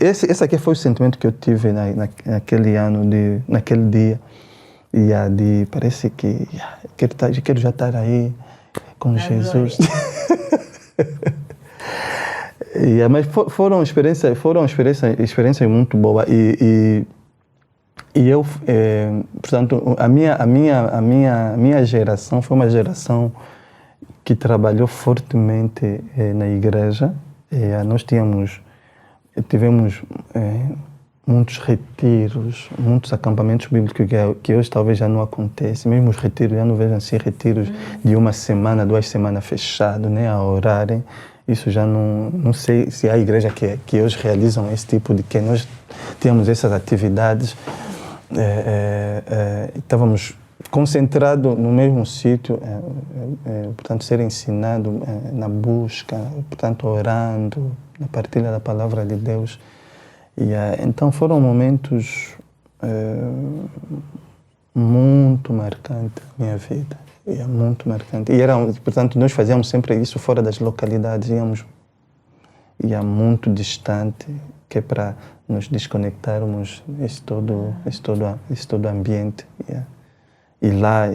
Esse aqui foi o sentimento que eu tive naquele ano, naquele dia. Parece que quero já estar aí com Jesus. Mas foram experiências muito boas. E eu, portanto, a minha geração foi uma geração que trabalhou fortemente na igreja. Nós tivemos muitos retiros, muitos acampamentos bíblicos que hoje talvez já não acontecem. Mesmo os retiros, já não vejo assim retiros de 1 semana, 2 semanas fechados, né, a orarem. Isso já não sei se há igreja que hoje realizam esse tipo de que nós tínhamos essas atividades. Estávamos concentrados no mesmo sítio, portanto, ser ensinado na busca, portanto, orando, na partilha da palavra de Deus. Então foram momentos muito marcantes na minha vida. Muito marcante. Portanto, nós fazíamos sempre isso fora das localidades, ia muito distante, que é para nos desconectarmos esse todo ambiente. E lá,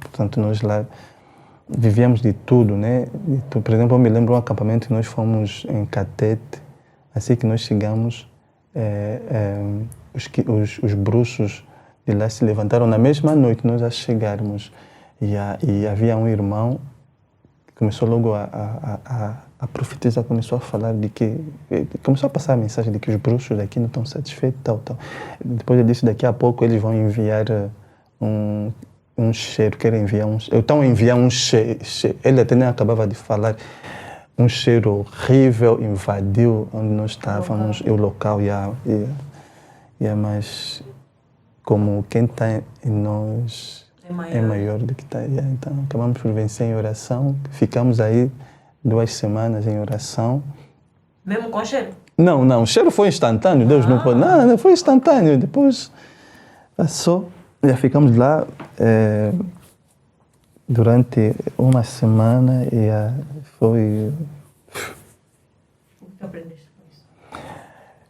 portanto, nós lá vivíamos de tudo, né? Por exemplo, eu me lembro de um acampamento que nós fomos em Catete. Assim que nós chegamos, os bruxos de lá se levantaram na mesma noite nós a chegarmos. E havia um irmão que começou logo a profetizar, começou a falar começou a passar a mensagem de que os bruxos daqui não estão satisfeitos, tal. Depois ele disse, daqui a pouco eles vão enviar um cheiro, querem enviar um cheiro. Então enviar um cheiro, ele até nem acabava de falar, um cheiro horrível invadiu onde nós estávamos, e o local, mas como quem está em nós é maior do que está. Então, acabamos por vencer em oração, ficamos aí 2 semanas em oração. Mesmo com cheiro? Não, o cheiro foi instantâneo, Deus não pode. Não, foi instantâneo. Depois passou, já ficamos lá durante 1 semana e foi. O que aprendeste com isso?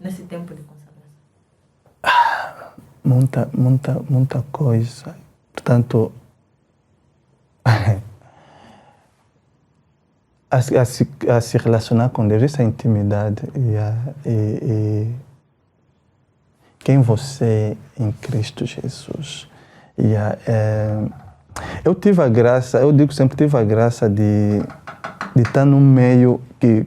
Nesse tempo de consagração? Muita coisa. Portanto, a se relacionar com Deus, essa intimidade e quem você é em Cristo Jesus. Eu tive a graça, eu digo sempre, tive a graça de estar num meio que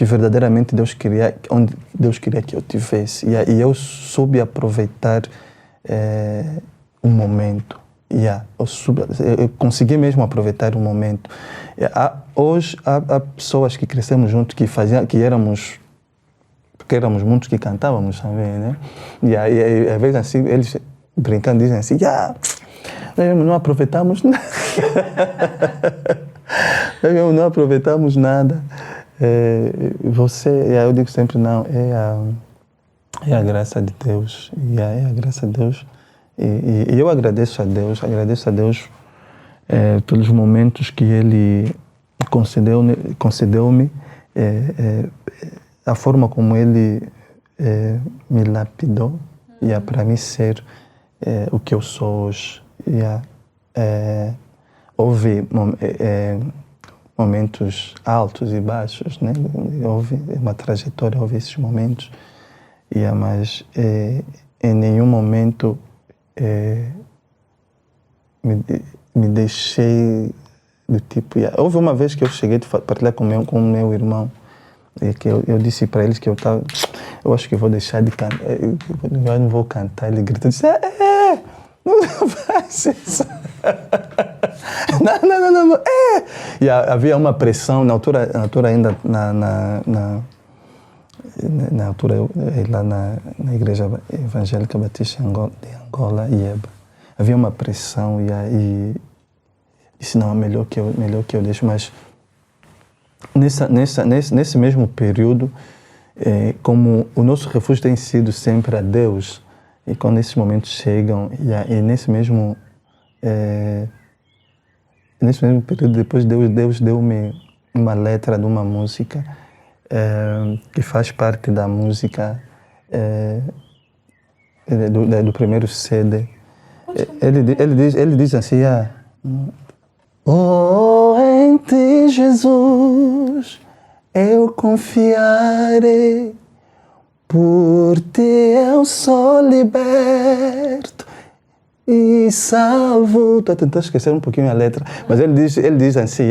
verdadeiramente Deus queria, onde Deus queria que eu tivesse. E eu soube aproveitar o momento. Eu consegui mesmo aproveitar o momento. Hoje há pessoas que crescemos juntos, que éramos muitos que cantávamos também, né? E às vezes assim, eles brincando dizem assim, nós não aproveitamos nada. Nós não aproveitamos nada. Eu digo sempre, não, é a graça de Deus. É a graça de Deus. E eu agradeço a Deus pelos momentos que Ele concedeu-me, a forma como Ele me lapidou, para mim ser o que eu sou hoje. Houve momentos altos e baixos, né? Houve uma trajetória, houve esses momentos, mas em nenhum momento me deixei do tipo. Houve uma vez que eu cheguei a partilhar com o meu irmão, e que eu disse para eles que eu acho que vou deixar de cantar, eu não vou cantar. Ele gritou, disse, não faz isso. Não. E havia uma pressão, na altura ainda, na altura, lá na Igreja Evangélica Batista de Angola, IEBA, havia uma pressão e disse, não, é melhor que eu deixe. Mas nesse mesmo período, como o nosso refúgio tem sido sempre a Deus, e quando esses momentos chegam, e nesse mesmo período, depois Deus deu-me uma letra de uma música que faz parte da música do primeiro CD. Ele diz assim, oh, em ti, Jesus, eu confiarei, por ti eu sou liberto e salvo. Estou a tentar esquecer um pouquinho a letra, mas ele diz assim,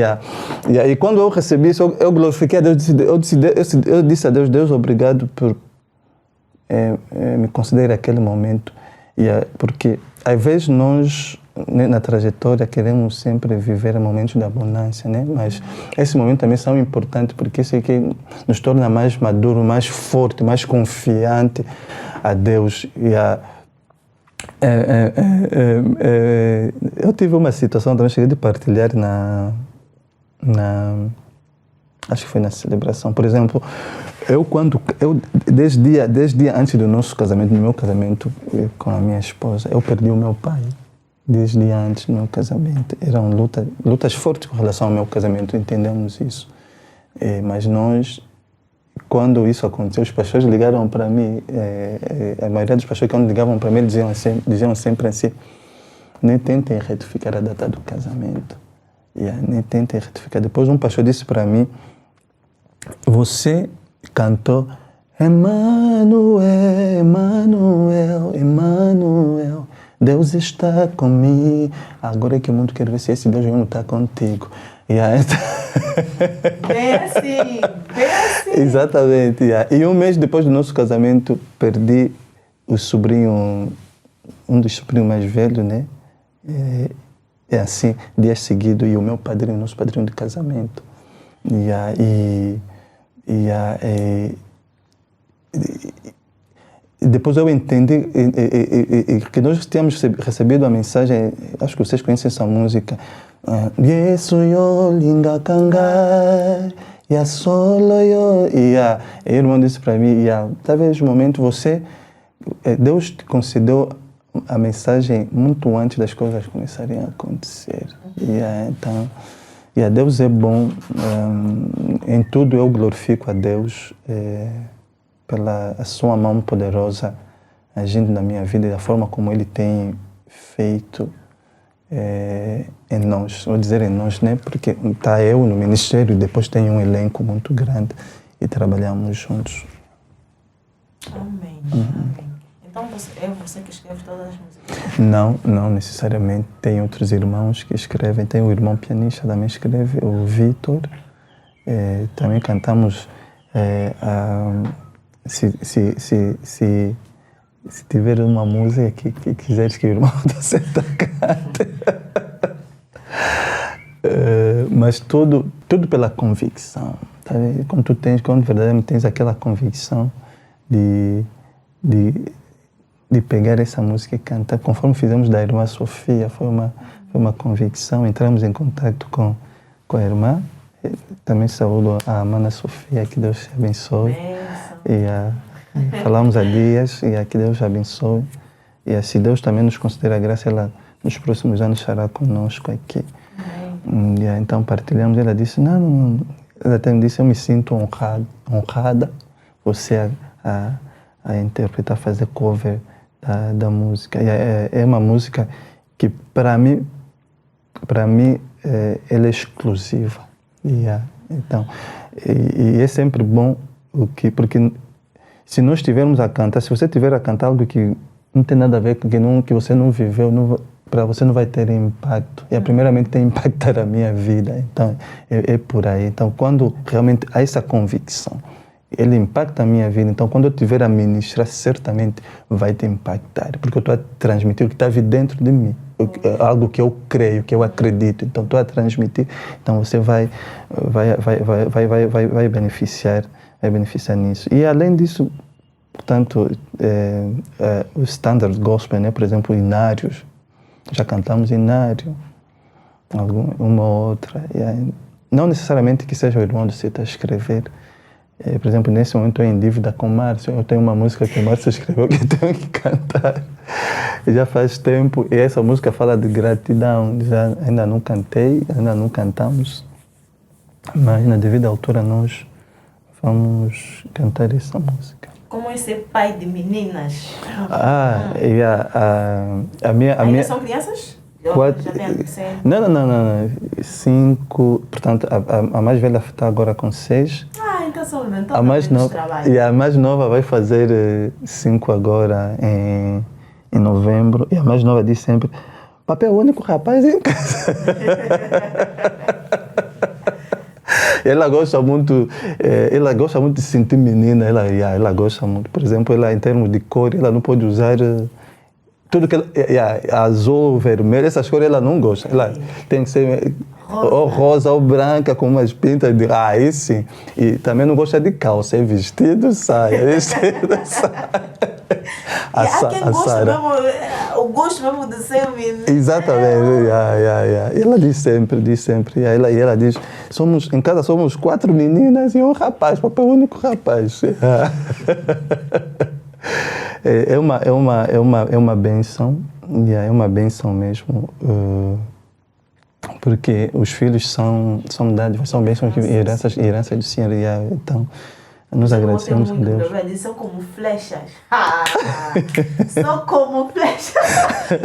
e quando eu recebi isso, eu glorifiquei a Deus, eu disse a Deus, obrigado por me conceder aquele momento, porque às vezes nós, na trajetória, queremos sempre viver momentos de abundância, né? Mas esses momentos também são importantes, porque isso é que nos torna mais maduro, mais forte, mais confiante a Deus. Eu tive uma situação, também cheguei de partilhar acho que foi na celebração. Por exemplo, desde dia antes do nosso casamento, do meu casamento com a minha esposa, eu perdi o meu pai. Desde antes do meu casamento. Eram lutas fortes com relação ao meu casamento, entendemos isso. Mas nós, quando isso aconteceu, os pastores ligaram para mim, a maioria dos pastores, quando ligavam para mim, diziam sempre assim, nem tentem retificar a data do casamento. Nem tentem retificar. Depois um pastor disse para mim, você cantou Emmanuel, Emmanuel, Emmanuel, Deus está comigo. Agora é que o mundo quer ver se esse Deus não está contigo. Bem assim. Exatamente. E um mês depois do nosso casamento, perdi o sobrinho, um dos sobrinhos mais velhos, né? Assim, dias seguidos, e o meu padrinho, nosso padrinho de casamento. E depois eu entendi que nós tínhamos recebido a mensagem, acho que vocês conhecem essa música, Yesu yo linga kangai, ya solo yo. E o irmão disse para mim, talvez no momento Deus te concedeu a mensagem muito antes das coisas começarem a acontecer. Então, Deus é bom, em tudo eu glorifico a Deus pela a sua mão poderosa agindo na minha vida e da forma como Ele tem feito em nós, vou dizer em nós, né? Porque está eu no ministério e depois tem um elenco muito grande e trabalhamos juntos. Amém. Amém. Então é você que escreve todas as músicas? Não necessariamente. Tem outros irmãos que escrevem. Tem o irmão pianista também escreve, o Vitor. Também cantamos se tiver uma música que quiseres que o irmão da Seta cante. Mas tudo pela convicção. Tá? Quando verdadeiramente tens aquela convicção de pegar essa música e cantar, conforme fizemos da irmã Sofia, foi uma convicção. Entramos em contato com a irmã. Também saúdo a Mana Sofia, que Deus te abençoe. Falamos há dias e que Deus abençoe. E se Deus também nos conceder a graça, ela nos próximos anos estará conosco aqui. Então partilhamos. Ela disse, não. Ela também disse, eu me sinto honrada você a interpretar, fazer cover da música. É uma música que para mim ela é exclusiva. Então, é sempre bom porque se nós estivermos a cantar, se você estiver a cantar algo que não tem nada a ver, que você não viveu, para você não vai ter impacto. E primeiramente tem impactar a minha vida. Então, é por aí. Então, quando realmente há essa convicção, ele impacta a minha vida. Então, quando eu estiver a ministrar, certamente vai te impactar. Porque eu estou a transmitir o que está dentro de mim. Algo que eu creio, que eu acredito. Então, estou a transmitir. Então, você vai beneficiar nisso. E, além disso, portanto, o standard gospel, né? Por exemplo, inários. Já cantamos inário, uma ou outra. Não necessariamente que seja o irmão do Cita a escrever. Por exemplo, nesse momento estou em dívida com o Márcio. Eu tenho uma música que o Márcio escreveu que eu tenho que cantar. Já faz tempo. E essa música fala de gratidão. Ainda não cantei, ainda não cantamos. Mas na devida altura nós vamos cantar essa música. Como é ser pai de meninas? Ainda são crianças? Não. 5. Portanto, a mais velha está agora com 6. Então são a mais nova. E a mais nova vai fazer 5 agora em novembro. E a mais nova diz sempre: papai é o único rapaz em casa. Ela gosta muito de sentir menina. Ela gosta muito. Por exemplo, ela em termos de cor, ela não pode usar tudo que azul, vermelho, essas cores ela não gosta. Ela tem que ser ou rosa ou branca com umas pintas de aí sim. E também não gosta de calça, é vestido, saia, vestido, saia. Há quem gosta mesmo, o gosto mesmo de ser menina. Exatamente. Ela diz sempre. E ela diz, em casa somos 4 meninas e um rapaz, papai é o único rapaz. É uma bênção, é uma bênção mesmo, porque os filhos são dádivas, são bênçãos, heranças do Senhor. Então, nos agradecemos a Deus. São como flechas. São como flechas.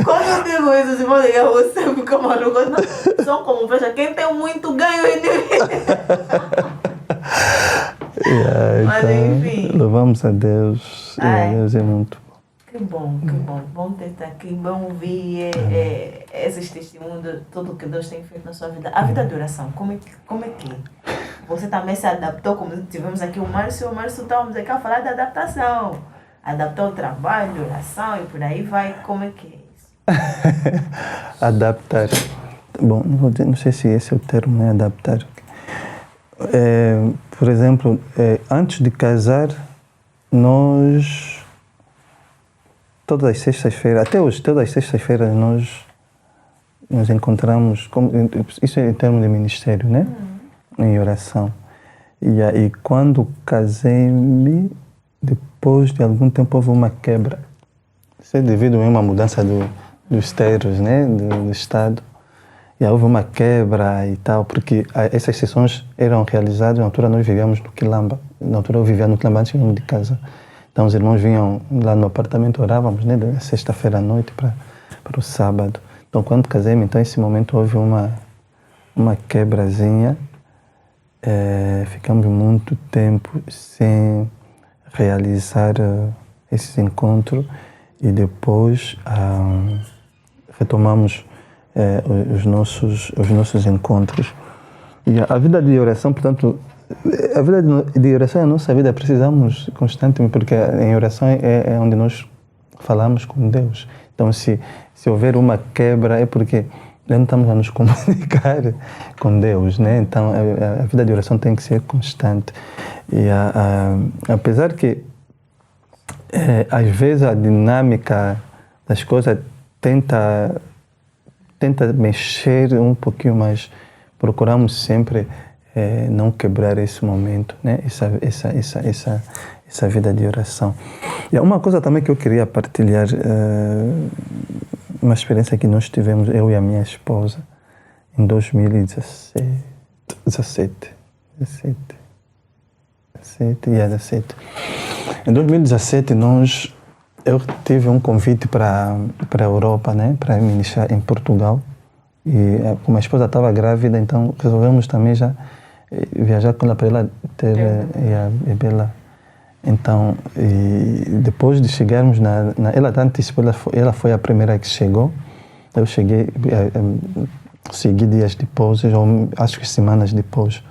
Quando eu digo isso, os irmãos ligam você, fica maluco. São como flechas. Quem tem muito ganho em mim. Mas enfim. Louvamos a Deus. Deus é muito bom. Que bom. Bom ter estar aqui, bom ouvir esses testemunhos de tudo que Deus tem feito na sua vida. A vida de oração, como é que você também se adaptou, como tivemos aqui o Márcio estávamos aqui a falar da adaptação. Adaptou o trabalho, oração e por aí vai. Como é que é isso? Adaptar. Bom, não sei se esse é o termo, né? Adaptar. Por exemplo, antes de casar, nós, todas as sextas-feiras, até hoje, todas as sextas-feiras nós nos encontramos, isso é em termos de ministério, né? Em oração. E quando casei-me, depois de algum tempo houve uma quebra. Isso é devido a uma mudança dos terros, né? Do Estado. E houve uma quebra e tal, porque essas sessões eram realizadas, na altura nós vivíamos no Quilamba. Na altura eu vivia no Quilamba antes de casa. Então os irmãos vinham lá no apartamento, orávamos, né? De sexta-feira à noite para o sábado. Então quando casei-me, então nesse momento houve uma quebrazinha. Ficamos muito tempo sem realizar esses encontros e depois retomamos os nossos encontros. E a vida de oração, portanto, a vida de oração é a nossa vida, precisamos constantemente, porque em oração é onde nós falamos com Deus. Então, se houver uma quebra, é porque não estamos a nos comunicar com Deus, né? Então, a vida de oração tem que ser constante. E apesar que, às vezes, a dinâmica das coisas tenta mexer um pouquinho, mas procuramos sempre não quebrar esse momento, né? Essa vida de oração. E uma coisa também que eu queria partilhar, uma experiência que nós tivemos, eu e a minha esposa, em 2017. Em 2017, eu tive um convite para a Europa, né, para ministrar em Portugal. E como a esposa estava grávida, então resolvemos também já viajar com ela para ela ter a bebê lá. Então, depois de chegarmos ela antecipou, ela foi a primeira que chegou. Eu cheguei, segui dias depois, ou acho que semanas depois.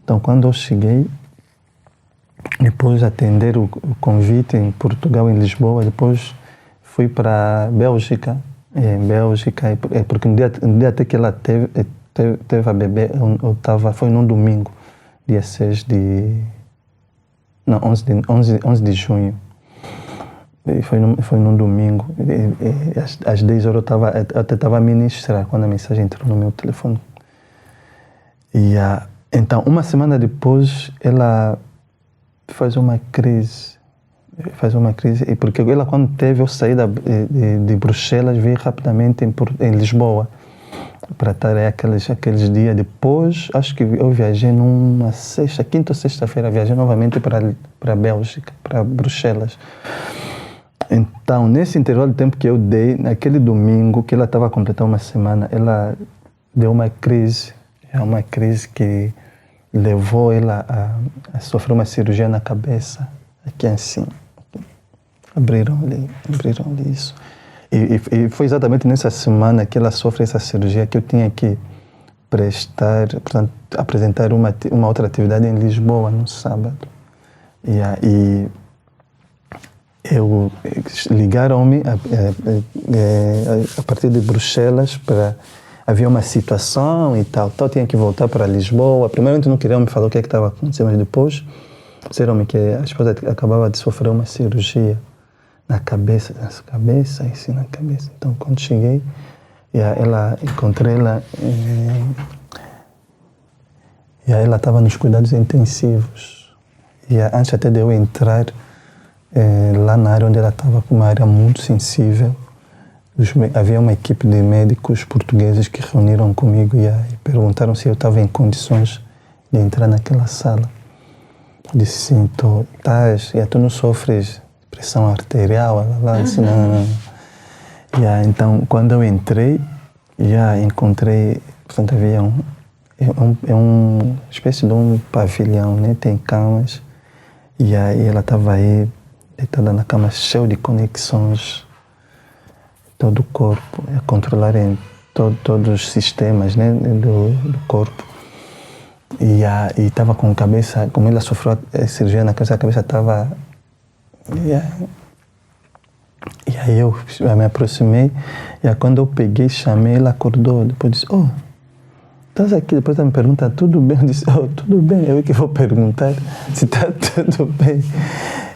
Então, quando eu cheguei, depois de atender o convite em Portugal, em Lisboa, depois fui para a Bélgica. Porque no dia até que ela teve a bebê, foi num domingo, dia 6 de... Não, 11 de junho. E foi num domingo. Às 10 horas eu até estava a ministrar quando a mensagem entrou no meu telefone. Então, uma semana depois, ela faz uma crise. E porque ela, quando teve, eu saí de Bruxelas, vim rapidamente em Lisboa para estar aqueles dias. Depois, acho que eu viajei numa quinta ou sexta-feira, viajei novamente para a Bélgica, para Bruxelas. Então, nesse intervalo de tempo que eu dei, naquele domingo, que ela estava a completar uma semana, ela deu uma crise que levou ela a sofrer uma cirurgia na cabeça, aqui assim. Abriram-lhe isso. E foi exatamente nessa semana que ela sofre essa cirurgia que eu tinha que apresentar uma outra atividade em Lisboa no sábado. E aí ligaram-me a partir de Bruxelas havia uma situação e tal, tinha que voltar para Lisboa. Primeiramente não queriam me falar o que estava acontecendo, mas depois disseram-me que a esposa acabava de sofrer uma cirurgia na cabeça. Então, quando cheguei, encontrei ela, e ela estava nos cuidados intensivos. E antes até de eu entrar lá na área onde ela estava, com uma área muito sensível, havia uma equipe de médicos portugueses que reuniram comigo e perguntaram se eu estava em condições de entrar naquela sala. Disse sim, tu não sofres pressão arterial? Ela disse não. Então, quando eu entrei, encontrei, portanto, havia uma espécie de um pavilhão, né? Tem camas, e aí ela estava aí, deitada na cama, cheia de conexões, todo o corpo, a controlarem todos os sistemas, né? do corpo. E estava com a cabeça, como ela sofreu a cirurgia na cabeça, a cabeça estava... E aí eu me aproximei, e aí quando eu peguei, chamei, ela acordou. Depois disse, estás aqui, depois ela me pergunta, tudo bem? Eu disse, tudo bem, eu que vou perguntar se está tudo bem.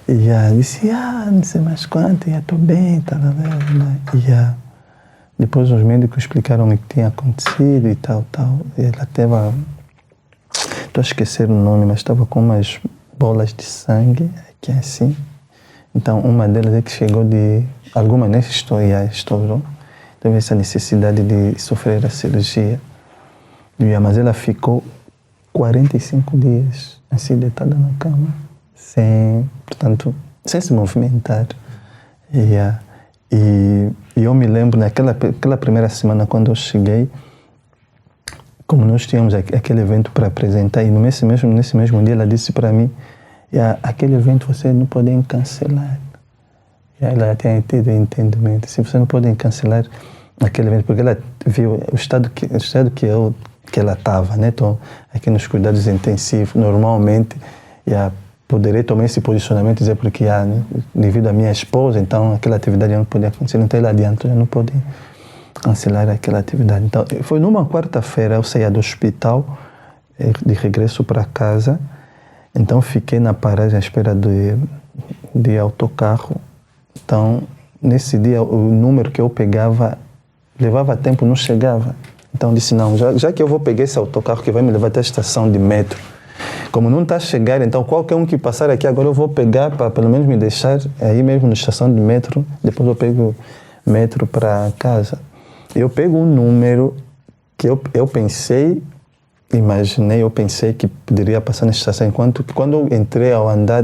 E ela disse, não sei mais quanto, estou bem, tá. E depois os médicos explicaram o que tinha acontecido e tal. E ela estava, estou a esquecer o nome, mas estava com umas bolas de sangue, aqui assim. Então, uma delas é que chegou de, alguma nessa história estourou. Teve essa necessidade de sofrer a cirurgia. Mas ela ficou 45 dias assim deitada na cama, sem se movimentar. E eu me lembro, naquela primeira semana, quando eu cheguei, como nós tínhamos aquele evento para apresentar, e nesse mesmo dia ela disse para mim, aquele evento vocês não podem cancelar. E ela tinha tido entendimento, se vocês não podem cancelar aquele evento, porque ela viu o estado que ela estava, né? Então, aqui nos cuidados intensivos, normalmente, poderia tomar esse posicionamento e dizer porque, devido à minha esposa, então aquela atividade não podia acontecer, então ela adiantou, já não pode cancelar aquela atividade. Então, foi numa quarta-feira, eu saía do hospital, de regresso para casa, então fiquei na paragem à espera de autocarro. Então, nesse dia, o número que eu pegava, levava tempo, não chegava. Então disse, não, já que eu vou pegar esse autocarro que vai me levar até a estação de metro, como não está a chegar, então qualquer um que passar aqui agora eu vou pegar para pelo menos me deixar aí mesmo na estação de metro, depois eu pego metro para casa. Eu pego um número que eu pensei que poderia passar na estação, enquanto que quando eu entrei ao andar,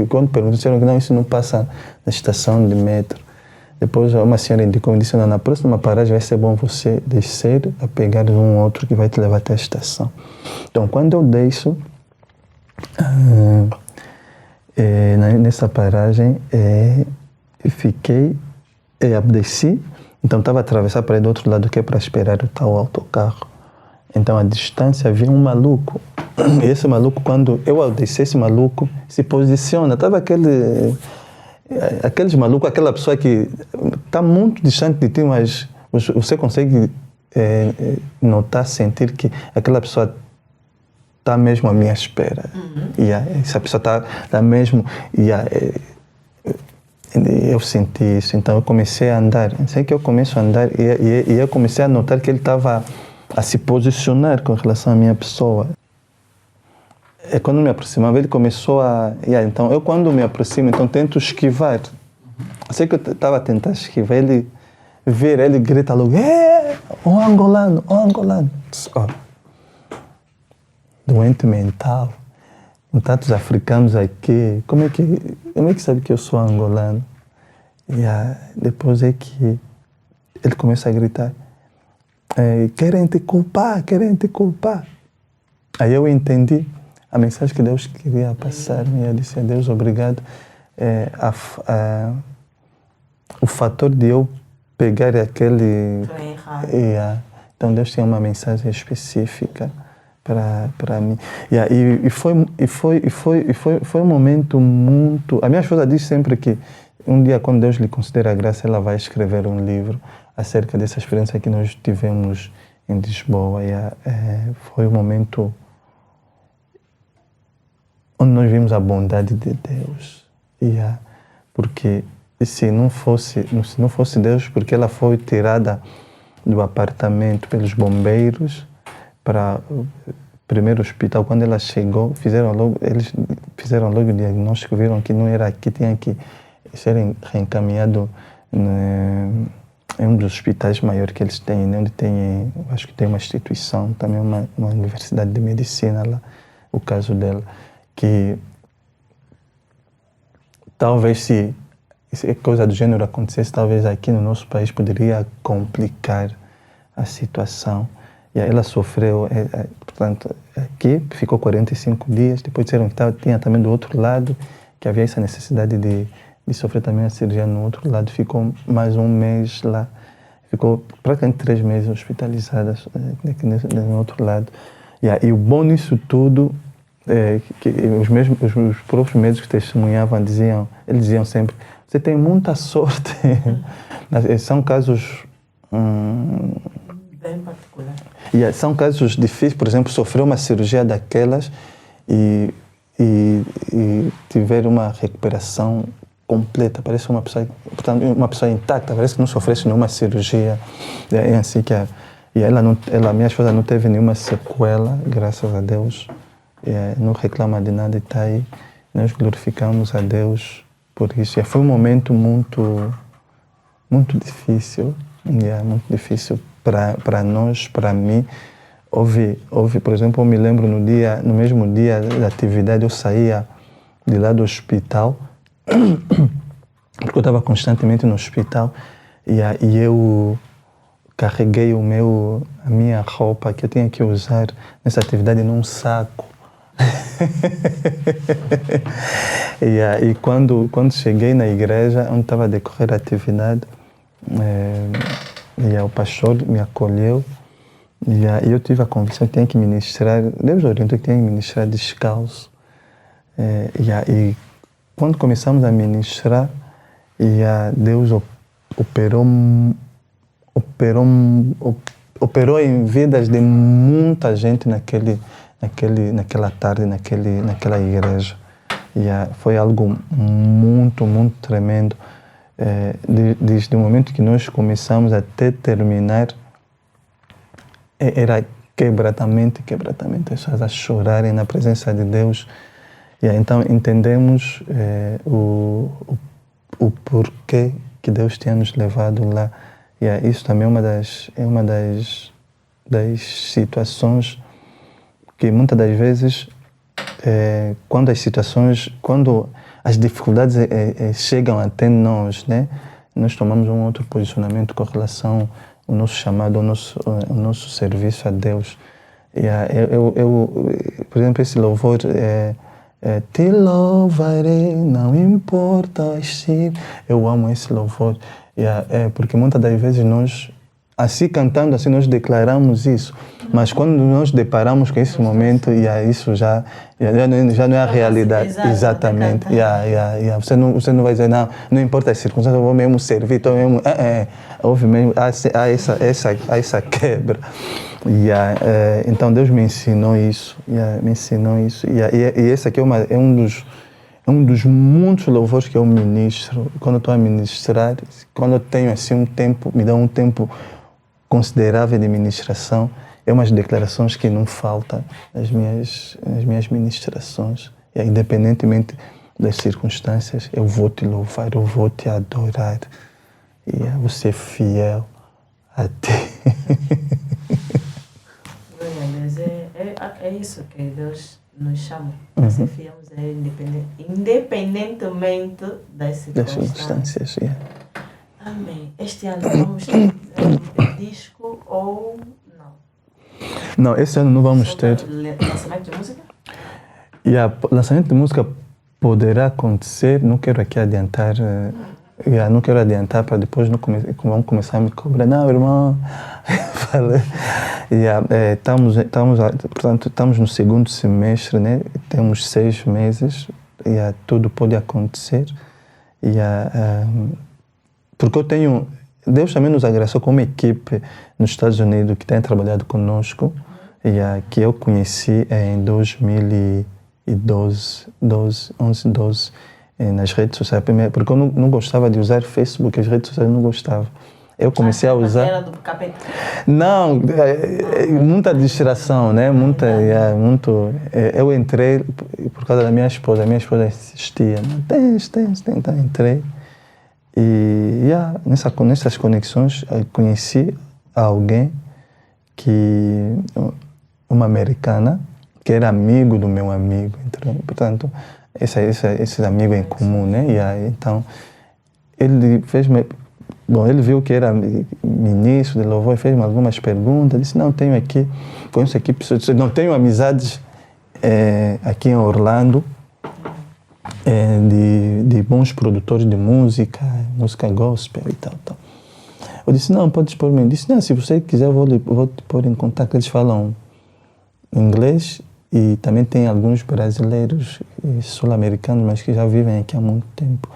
quando perguntei, disseram que não, isso não passa na estação de metro. Depois uma senhora indicou, me disse, não, na próxima paragem vai ser bom você descer a pegar um outro que vai te levar até a estação. Então, quando eu desço, nessa paragem, desci, então estava a atravessar para ir do outro lado que é para esperar o tal autocarro. Então, à distância, havia um maluco. E esse maluco, quando eu desci, esse maluco se posiciona. Estava aqueles malucos, aquela pessoa que está muito distante de ti, mas você consegue notar, sentir que aquela pessoa está mesmo à minha espera. E essa pessoa está mesmo... eu senti isso, então eu comecei a andar. Sei que eu começo a andar e eu comecei a notar que ele estava a se posicionar com relação à minha pessoa. Quando me aproximava, ele começou a... então, eu quando me aproximo, então tento esquivar. Sei que eu estava a tentar esquivar, ele grita logo, o angolano. Doente mental, com tantos africanos aqui, como é que sabe que eu sou angolano? Depois é que ele começa a gritar, querem te culpar. Aí eu entendi a mensagem que Deus queria passar-me. Eu disse a Deus, obrigado. O fator de eu pegar aquele... Então Deus tinha uma mensagem específica para mim. E foi um momento muito... A minha esposa diz sempre que um dia, quando Deus lhe conceder a graça, ela vai escrever um livro acerca dessa experiência que nós tivemos em Lisboa. Foi um momento onde nós vimos a bondade de Deus. Porque se não fosse Deus, porque ela foi tirada do apartamento pelos bombeiros para o primeiro hospital. Quando ela chegou, eles fizeram logo o diagnóstico, viram que não era aqui, tinha que ser reencaminhado em um dos hospitais maiores que eles têm, né? Onde tem, acho que tem uma instituição, também uma universidade de medicina lá, o caso dela, que talvez se coisa do gênero acontecesse, talvez aqui no nosso país poderia complicar a situação. E aí ela sofreu, portanto, aqui ficou 45 dias, depois disseram que tinha também do outro lado, que havia essa necessidade de sofrer também a cirurgia no outro lado, ficou mais um mês lá, ficou praticamente 3 meses hospitalizada no outro lado. E o bom nisso tudo é que os próprios médicos que testemunhavam eles diziam sempre, você tem muita sorte. São casos bem particular. E são casos difíceis, por exemplo, sofrer uma cirurgia daquelas e tiver uma recuperação completa, parece uma pessoa, portanto, uma pessoa intacta, parece que não sofresse nenhuma cirurgia. É assim que minha esposa não teve nenhuma sequela, graças a Deus. Não reclama de nada e está aí. Nós glorificamos a Deus por isso. Foi um momento muito difícil, muito difícil para nós, para mim. Houve, por exemplo, eu me lembro no mesmo dia da atividade, eu saía de lá do hospital, porque eu estava constantemente no hospital, e eu carreguei a minha roupa que eu tinha que usar nessa atividade num saco. E quando cheguei na igreja, onde estava a decorrer a atividade, o pastor me acolheu, e eu tive a convicção que tinha que ministrar, Deus orientou que tinha que ministrar descalço. E quando começamos a ministrar, Deus operou em vidas de muita gente naquela tarde, naquela igreja. Foi algo muito, muito tremendo. Desde o momento que nós começamos até terminar, era quebrantamento, as pessoas a chorarem na presença de Deus. Então entendemos o porquê que Deus tinha nos levado lá. Isso também é uma das situações que muitas das vezes, quando as dificuldades chegam até nós, né, nós tomamos um outro posicionamento com relação ao nosso chamado, ao nosso serviço a Deus. Por exemplo, esse louvor te louvarei, não importa se... Eu amo esse louvor, porque muitas das vezes nós, assim cantando, assim nós declaramos isso, mas quando nós deparamos com esse momento, isso já não é a realidade. Exatamente. Você não vai dizer, não importa as circunstâncias, eu vou mesmo servir, estou mesmo... Houve mesmo, há essa quebra. Então Deus me ensinou isso. E esse aqui é um dos muitos louvores que eu ministro. Quando eu estou a ministrar, quando eu tenho assim um tempo, me dá um tempo considerável de ministração, é umas declarações que não faltam nas minhas ministrações. Independentemente das circunstâncias, eu vou te louvar, eu vou te adorar. Eu vou ser fiel a ti. É isso que Deus nos chama, a ser fiéis a Ele, independentemente das circunstâncias. Amém. Este ano vamos ter um disco ou não? Não, esse ano não vamos ter. Lançamento de música? Lançamento de música poderá acontecer, não quero aqui adiantar. Não quero adiantar para depois vão começar a me cobrar. Não, irmão. Portanto, estamos no segundo semestre, né? Temos 6 meses e tudo pode acontecer. Porque Deus também nos agraciou com uma equipe nos Estados Unidos que tem trabalhado conosco, que eu conheci em 2012, nas redes sociais, porque eu não gostava de usar Facebook, as redes sociais eu não gostava. Eu comecei a usar... Era do capeta? Não, muita distração, né? Eu entrei por causa da minha esposa. A minha esposa insistia. Então entrei. E nessas conexões eu conheci alguém uma americana, que era amigo do meu amigo. Portanto, esse amigo em comum, né? Então, ele viu que era ministro de louvor e fez-me algumas perguntas. Disse, conheço aqui pessoas, não tenho amizades aqui em Orlando, de bons produtores de música gospel e tal. Eu disse, não, pode expor mim. Disse, não, se você quiser, eu vou te pôr em contato. Eles falam inglês e também tem alguns brasileiros e sul-americanos, mas que já vivem aqui há muito tempo.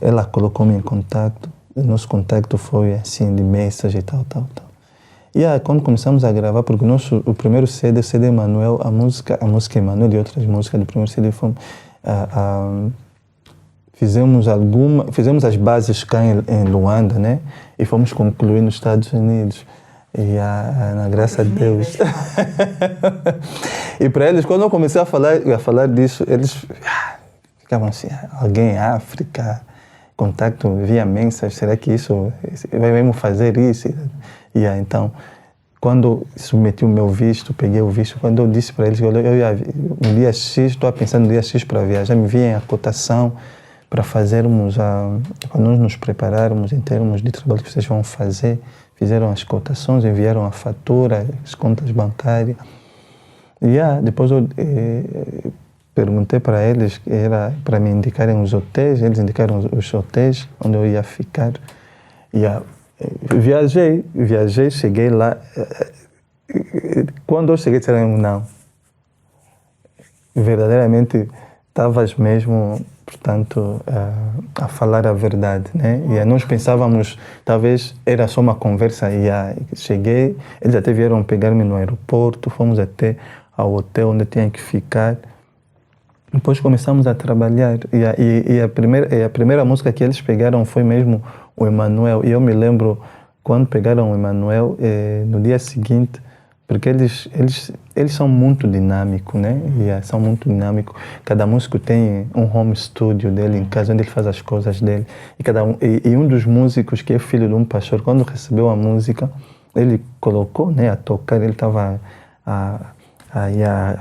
Ela colocou-me em contato. O nosso contato foi assim, de mensagem e tal. quando começamos a gravar, porque o primeiro CD, o CD Emanuel, a música Emanuel e outras músicas do primeiro CD, fizemos as bases cá em Luanda, né? E fomos concluir nos Estados Unidos. E na graça de Deus. E para eles, quando eu comecei a falar disso, eles ficavam assim, alguém em África, contato via mensagem, será que isso vai mesmo fazer isso? E então, quando submeti o meu visto, peguei o visto, quando eu disse para eles que eu ia no dia X, estou pensando no dia X para viajar, me enviem a cotação para fazermos, para nós nos prepararmos em termos de trabalho que vocês vão fazer. Fizeram as cotações, enviaram a fatura, as contas bancárias. E depois eu perguntei para eles que era para me indicarem os hotéis, eles indicaram os hotéis onde eu ia ficar. E viajei, cheguei lá. Quando eu cheguei, disseram não. Verdadeiramente, estavas mesmo, portanto, a falar a verdade, né? E nós pensávamos, talvez era só uma conversa. E cheguei, eles até vieram pegar-me no aeroporto, fomos até ao hotel onde eu tinha que ficar. Depois começamos a trabalhar. E a primeira música que eles pegaram foi mesmo o Emanuel. E eu me lembro, quando pegaram o Emanuel, no dia seguinte, porque eles são muito dinâmicos, né? São muito dinâmicos. Cada músico tem um home studio dele em casa, onde ele faz as coisas dele. E um dos músicos, que é filho de um pastor, quando recebeu a música, ele colocou, né, a tocar, ele estava a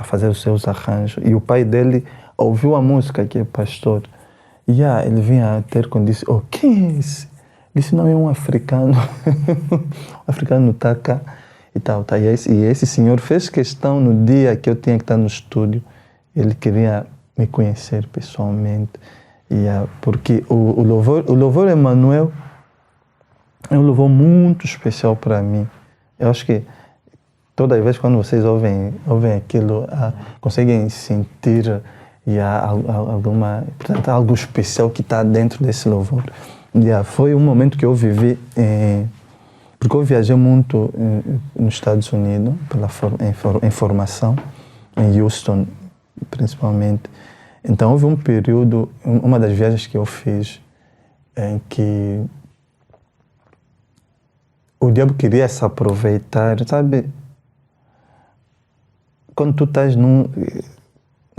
fazer os seus arranjos. E o pai dele ouviu a música, que é pastor. E ele vinha ter com disse, quem é esse? Disse, não, é um africano. O africano está cá. E tal. E esse senhor fez questão no dia que eu tinha que estar no estúdio, ele queria me conhecer pessoalmente. Porque o louvor Emanuel é um louvor muito especial para mim. Eu acho que toda vez quando vocês ouvem aquilo, conseguem sentir portanto, algo especial que está dentro desse louvor. Foi um momento que eu vivi porque eu viajei muito nos Estados Unidos em formação, em Houston principalmente. Então houve um período, uma das viagens que eu fiz, em que o diabo queria se aproveitar, sabe? Quando tu estás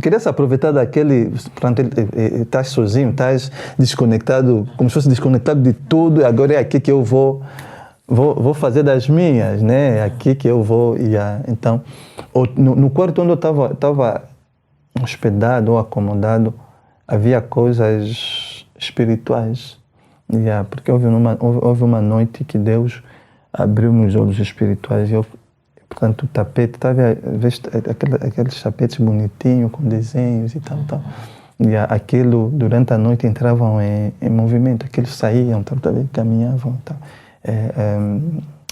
queria se aproveitar daquele, estás sozinho, estás desconectado, como se fosse desconectado de tudo, e agora é aqui que eu vou fazer das minhas, né? É aqui que eu vou. Então, no quarto onde eu estava hospedado ou acomodado, havia coisas espirituais. Porque houve uma noite que Deus abriu meus olhos espirituais. Portanto, o tapete, estava aqueles tapetes bonitinhos, com desenhos e tal. E aquilo, durante a noite, entravam em movimento. Aqueles saíam, caminhavam.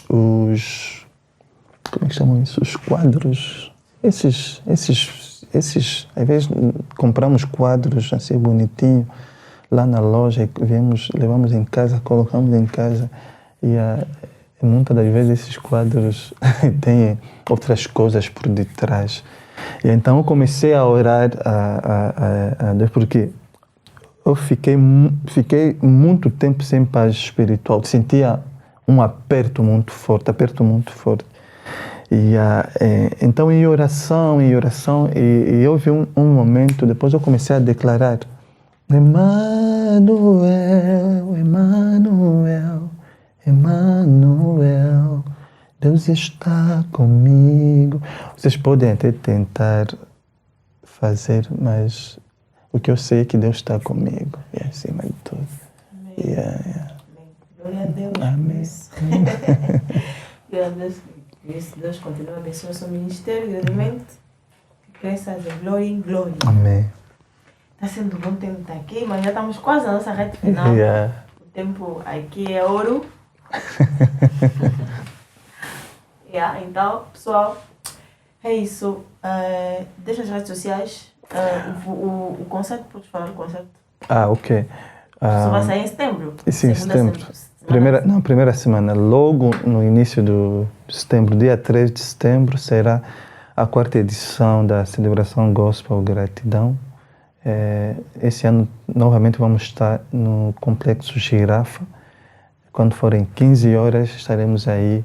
Como é que chamam isso? Os quadros. Esses, às vezes, compramos quadros assim bonitinhos lá na loja e levamos em casa, colocamos em casa. Muitas das vezes esses quadros têm outras coisas por detrás. E então eu comecei a orar a Deus, porque eu fiquei muito tempo sem paz espiritual. Sentia um aperto muito forte. Então em oração, e eu vi um momento, depois eu comecei a declarar, Emanuel, Emanuel, Emanuel, Deus está comigo. Vocês podem até tentar fazer, mas o que eu sei é que Deus está comigo, e acima de tudo. Glória a Deus. Amém. Glória a Deus. Deus continua a abençoar o seu ministério grandemente. Que cresça de glória em glória. Amém. Está sendo um bom tempo estar aqui, mas já estamos quase na nossa reta final. O tempo aqui é ouro. Então, pessoal, é isso. Deixa as redes sociais. O concerto, podes falar do concerto? Ok. Só vai sair em setembro. Sim, em setembro. Primeira semana. Logo no início de setembro, dia 3 de setembro, será a 4ª edição da celebração Gospel Gratidão. Esse ano, novamente, vamos estar no Complexo Girafa. Quando forem 15 horas, estaremos aí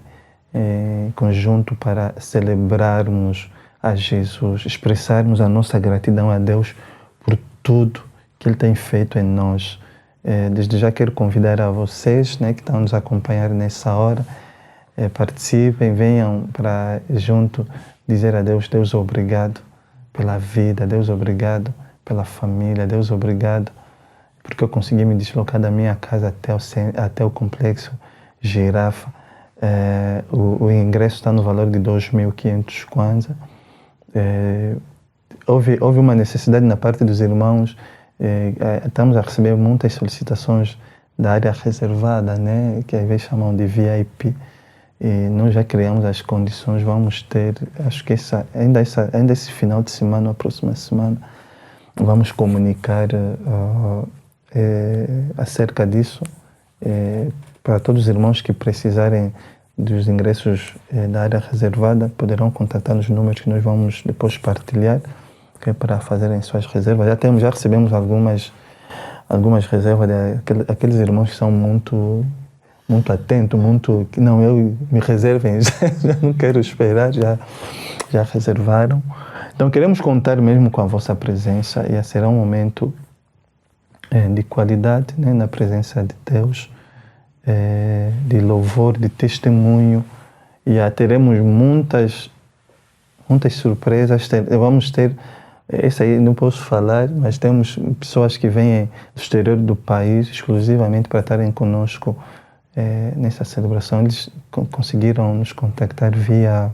em conjunto para celebrarmos a Jesus, expressarmos a nossa gratidão a Deus por tudo que Ele tem feito em nós. Desde já quero convidar a vocês, né, que estão nos acompanhar nessa hora, participem, venham para junto dizer a Deus: Deus, obrigado pela vida, Deus, obrigado pela família, Deus, obrigado porque eu consegui me deslocar da minha casa até o Complexo Girafa. O ingresso está no valor de 2.500 kwanza. Houve uma necessidade na parte dos irmãos. Estamos a receber muitas solicitações da área reservada, né, que às vezes chamam de VIP. E nós já criamos as condições, vamos ter, acho que ainda esse final de semana, a próxima semana, vamos comunicar acerca disso para todos os irmãos que precisarem dos ingressos da área reservada, poderão contatar nos números que nós vamos depois partilhar, que é para fazerem suas reservas. Já recebemos algumas reservas daqueles irmãos que são muito atentos, eu me reservem, já não quero esperar, já reservaram. Então queremos contar mesmo com a vossa presença, e será um momento de qualidade, né, na presença de Deus, de louvor, de testemunho, e teremos muitas surpresas. Vamos ter, esse aí não posso falar, mas temos pessoas que vêm do exterior do país exclusivamente para estarem conosco nessa celebração. Eles conseguiram nos contactar via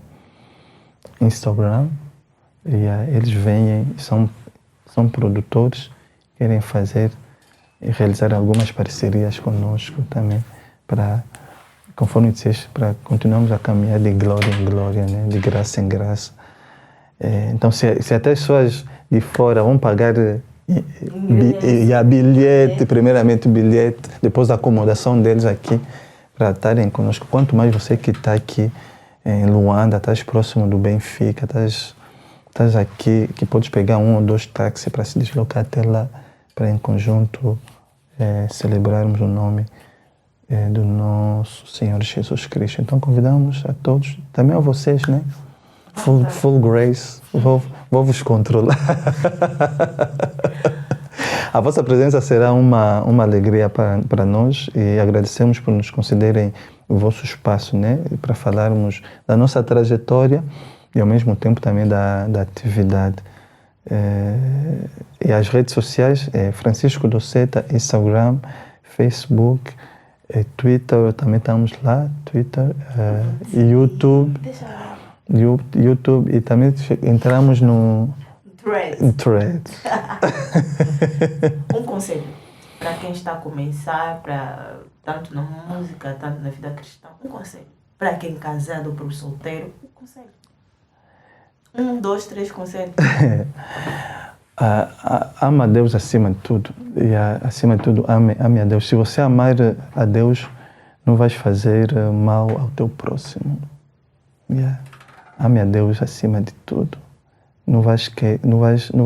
Instagram, e eles vêm, são produtores, querem fazer e realizar algumas parcerias conosco também, conforme disseste, para continuarmos a caminhar de glória em glória, né? De graça em graça. Então, se até as pessoas de fora vão pagar bilhete, primeiramente o bilhete, depois a acomodação deles aqui, para estarem conosco, quanto mais você que está aqui em Luanda, estás próximo do Benfica, estás aqui, que podes pegar 1 ou 2 táxis para se deslocar até lá, para em conjunto celebrarmos o nome do nosso Senhor Jesus Cristo. Então convidamos a todos, também a vocês, né? Full grace, vou vos controlar. A vossa presença será uma alegria para nós, e agradecemos por nos concederem o vosso espaço, né? Para falarmos da nossa trajetória e ao mesmo tempo também da atividade. E as redes sociais, Francisco Doceta, Instagram, Facebook, Twitter, também estamos lá, Twitter, YouTube, e também entramos no Threads. Um conselho para quem está a começar, tanto na música, tanto na vida cristã, um conselho. Para quem é casado ou para o solteiro, um conselho. 1, 2, 3 conselhos. Ama a Deus acima de tudo. E acima de tudo, ame a Deus. Se você amar a Deus, não vais fazer mal ao teu próximo. Ame a Deus acima de tudo. Não vais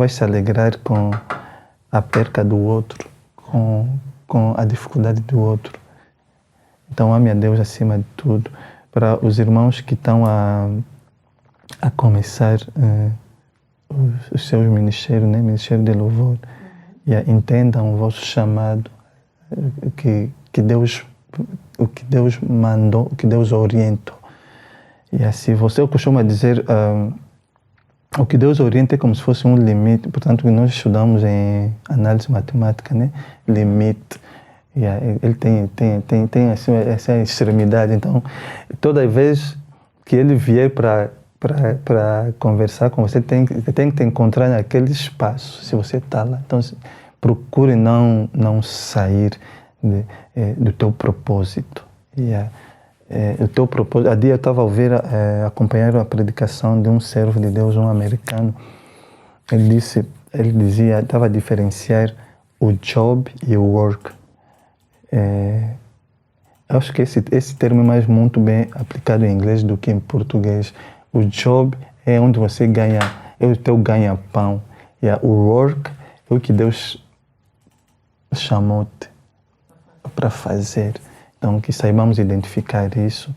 se alegrar com a perca do outro, com a dificuldade do outro. Então ame a Deus acima de tudo. Para os irmãos que estão a começar os seus ministérios, né? Ministério de louvor, e entendam o vosso chamado, o que Deus mandou, o que Deus orientou. E assim, eu costumo dizer, o que Deus orienta é como se fosse um limite. Portanto, nós estudamos em análise matemática, né? Limite. E ele tem assim, essa extremidade. Então, toda vez que ele vier para conversar com você, tem que te encontrar naquele espaço, se você está lá. Então, procure não sair do teu propósito. O teu propósito. Há dia eu estava a acompanhar a predicação de um servo de Deus, um americano. Ele dizia, estava a diferenciar o job e o work. acho que esse termo é mais muito bem aplicado em inglês do que em português. O job é onde você ganha, é o teu ganha-pão. O work é o que Deus chamou-te para fazer. Então, que saibamos identificar isso.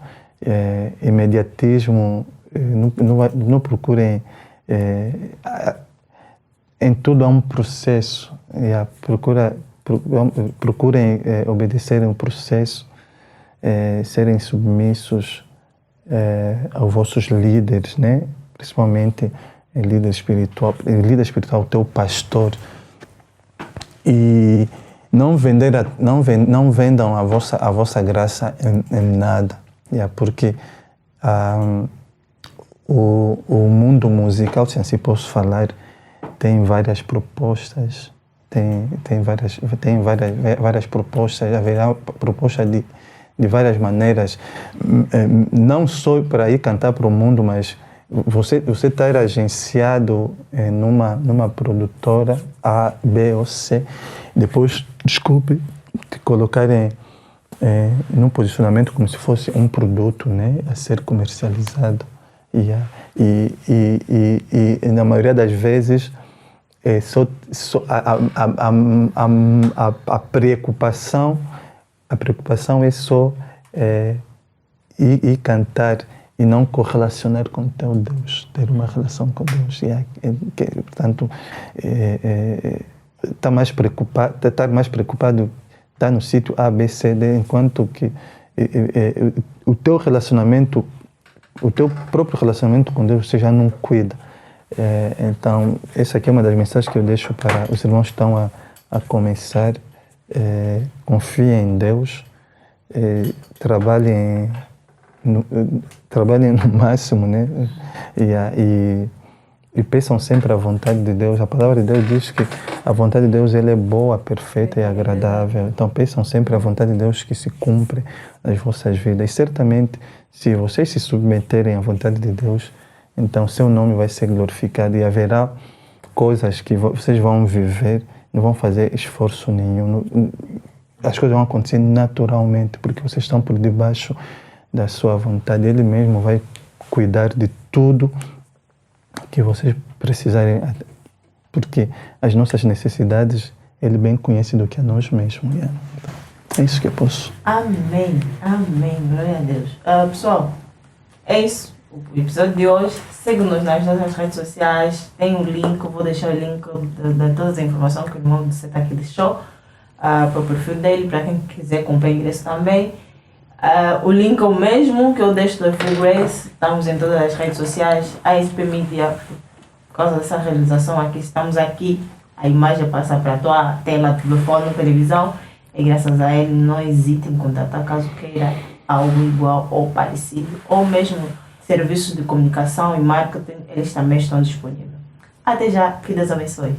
Imediatismo, não procurem... em tudo há um processo. Procurem obedecer um processo, serem submissos aos vossos líderes, né? Principalmente líder espiritual, o teu pastor. E não vendam a vossa graça em nada, porque o mundo musical, se assim posso falar, tem várias propostas, tem várias propostas, haverá propostas de várias maneiras, não só para ir cantar para o mundo, mas você estar agenciado numa produtora A, B ou C, depois, te colocarem num posicionamento como se fosse um produto, né, a ser comercializado. E na maioria das vezes a preocupação é só ir cantar e não correlacionar com o teu Deus, ter uma relação com Deus. Portanto, estar mais preocupado, estar no sítio A, B, C, D, enquanto que o teu relacionamento, o teu próprio relacionamento com Deus, você já não cuida. Então, essa aqui é uma das mensagens que eu deixo para os irmãos que estão a começar. Confiem em Deus, trabalhem no máximo, né? E peçam sempre a vontade de Deus. A palavra de Deus diz que a vontade de Deus ela é boa, perfeita e agradável. Então, peçam sempre a vontade de Deus que se cumpre nas vossas vidas. E certamente, se vocês se submeterem à vontade de Deus, então seu nome vai ser glorificado e haverá coisas que vocês vão viver, não vão fazer esforço nenhum. As coisas vão acontecer naturalmente, porque vocês estão por debaixo da sua vontade. Ele mesmo vai cuidar de tudo que vocês precisarem, porque as nossas necessidades Ele bem conhece do que a nós mesmos. É isso que eu posso. Amém, amém, glória a Deus. Pessoal, é isso. O episódio de hoje, segue-nos nas nossas redes sociais, tem o link, eu vou deixar o link de todas as informações que o irmão você está aqui deixou para o perfil dele, para quem quiser comprar ingresso também. O link é o mesmo que eu deixo do Free Grace, estamos em todas as redes sociais, a SP Media, por causa dessa realização aqui, estamos aqui, a imagem passa para a tua tela, telefone, televisão, e graças a ele não hesite em contatar caso queira algo igual ou parecido, ou mesmo serviços de comunicação e marketing, eles também estão disponíveis. Até já, que Deus abençoe.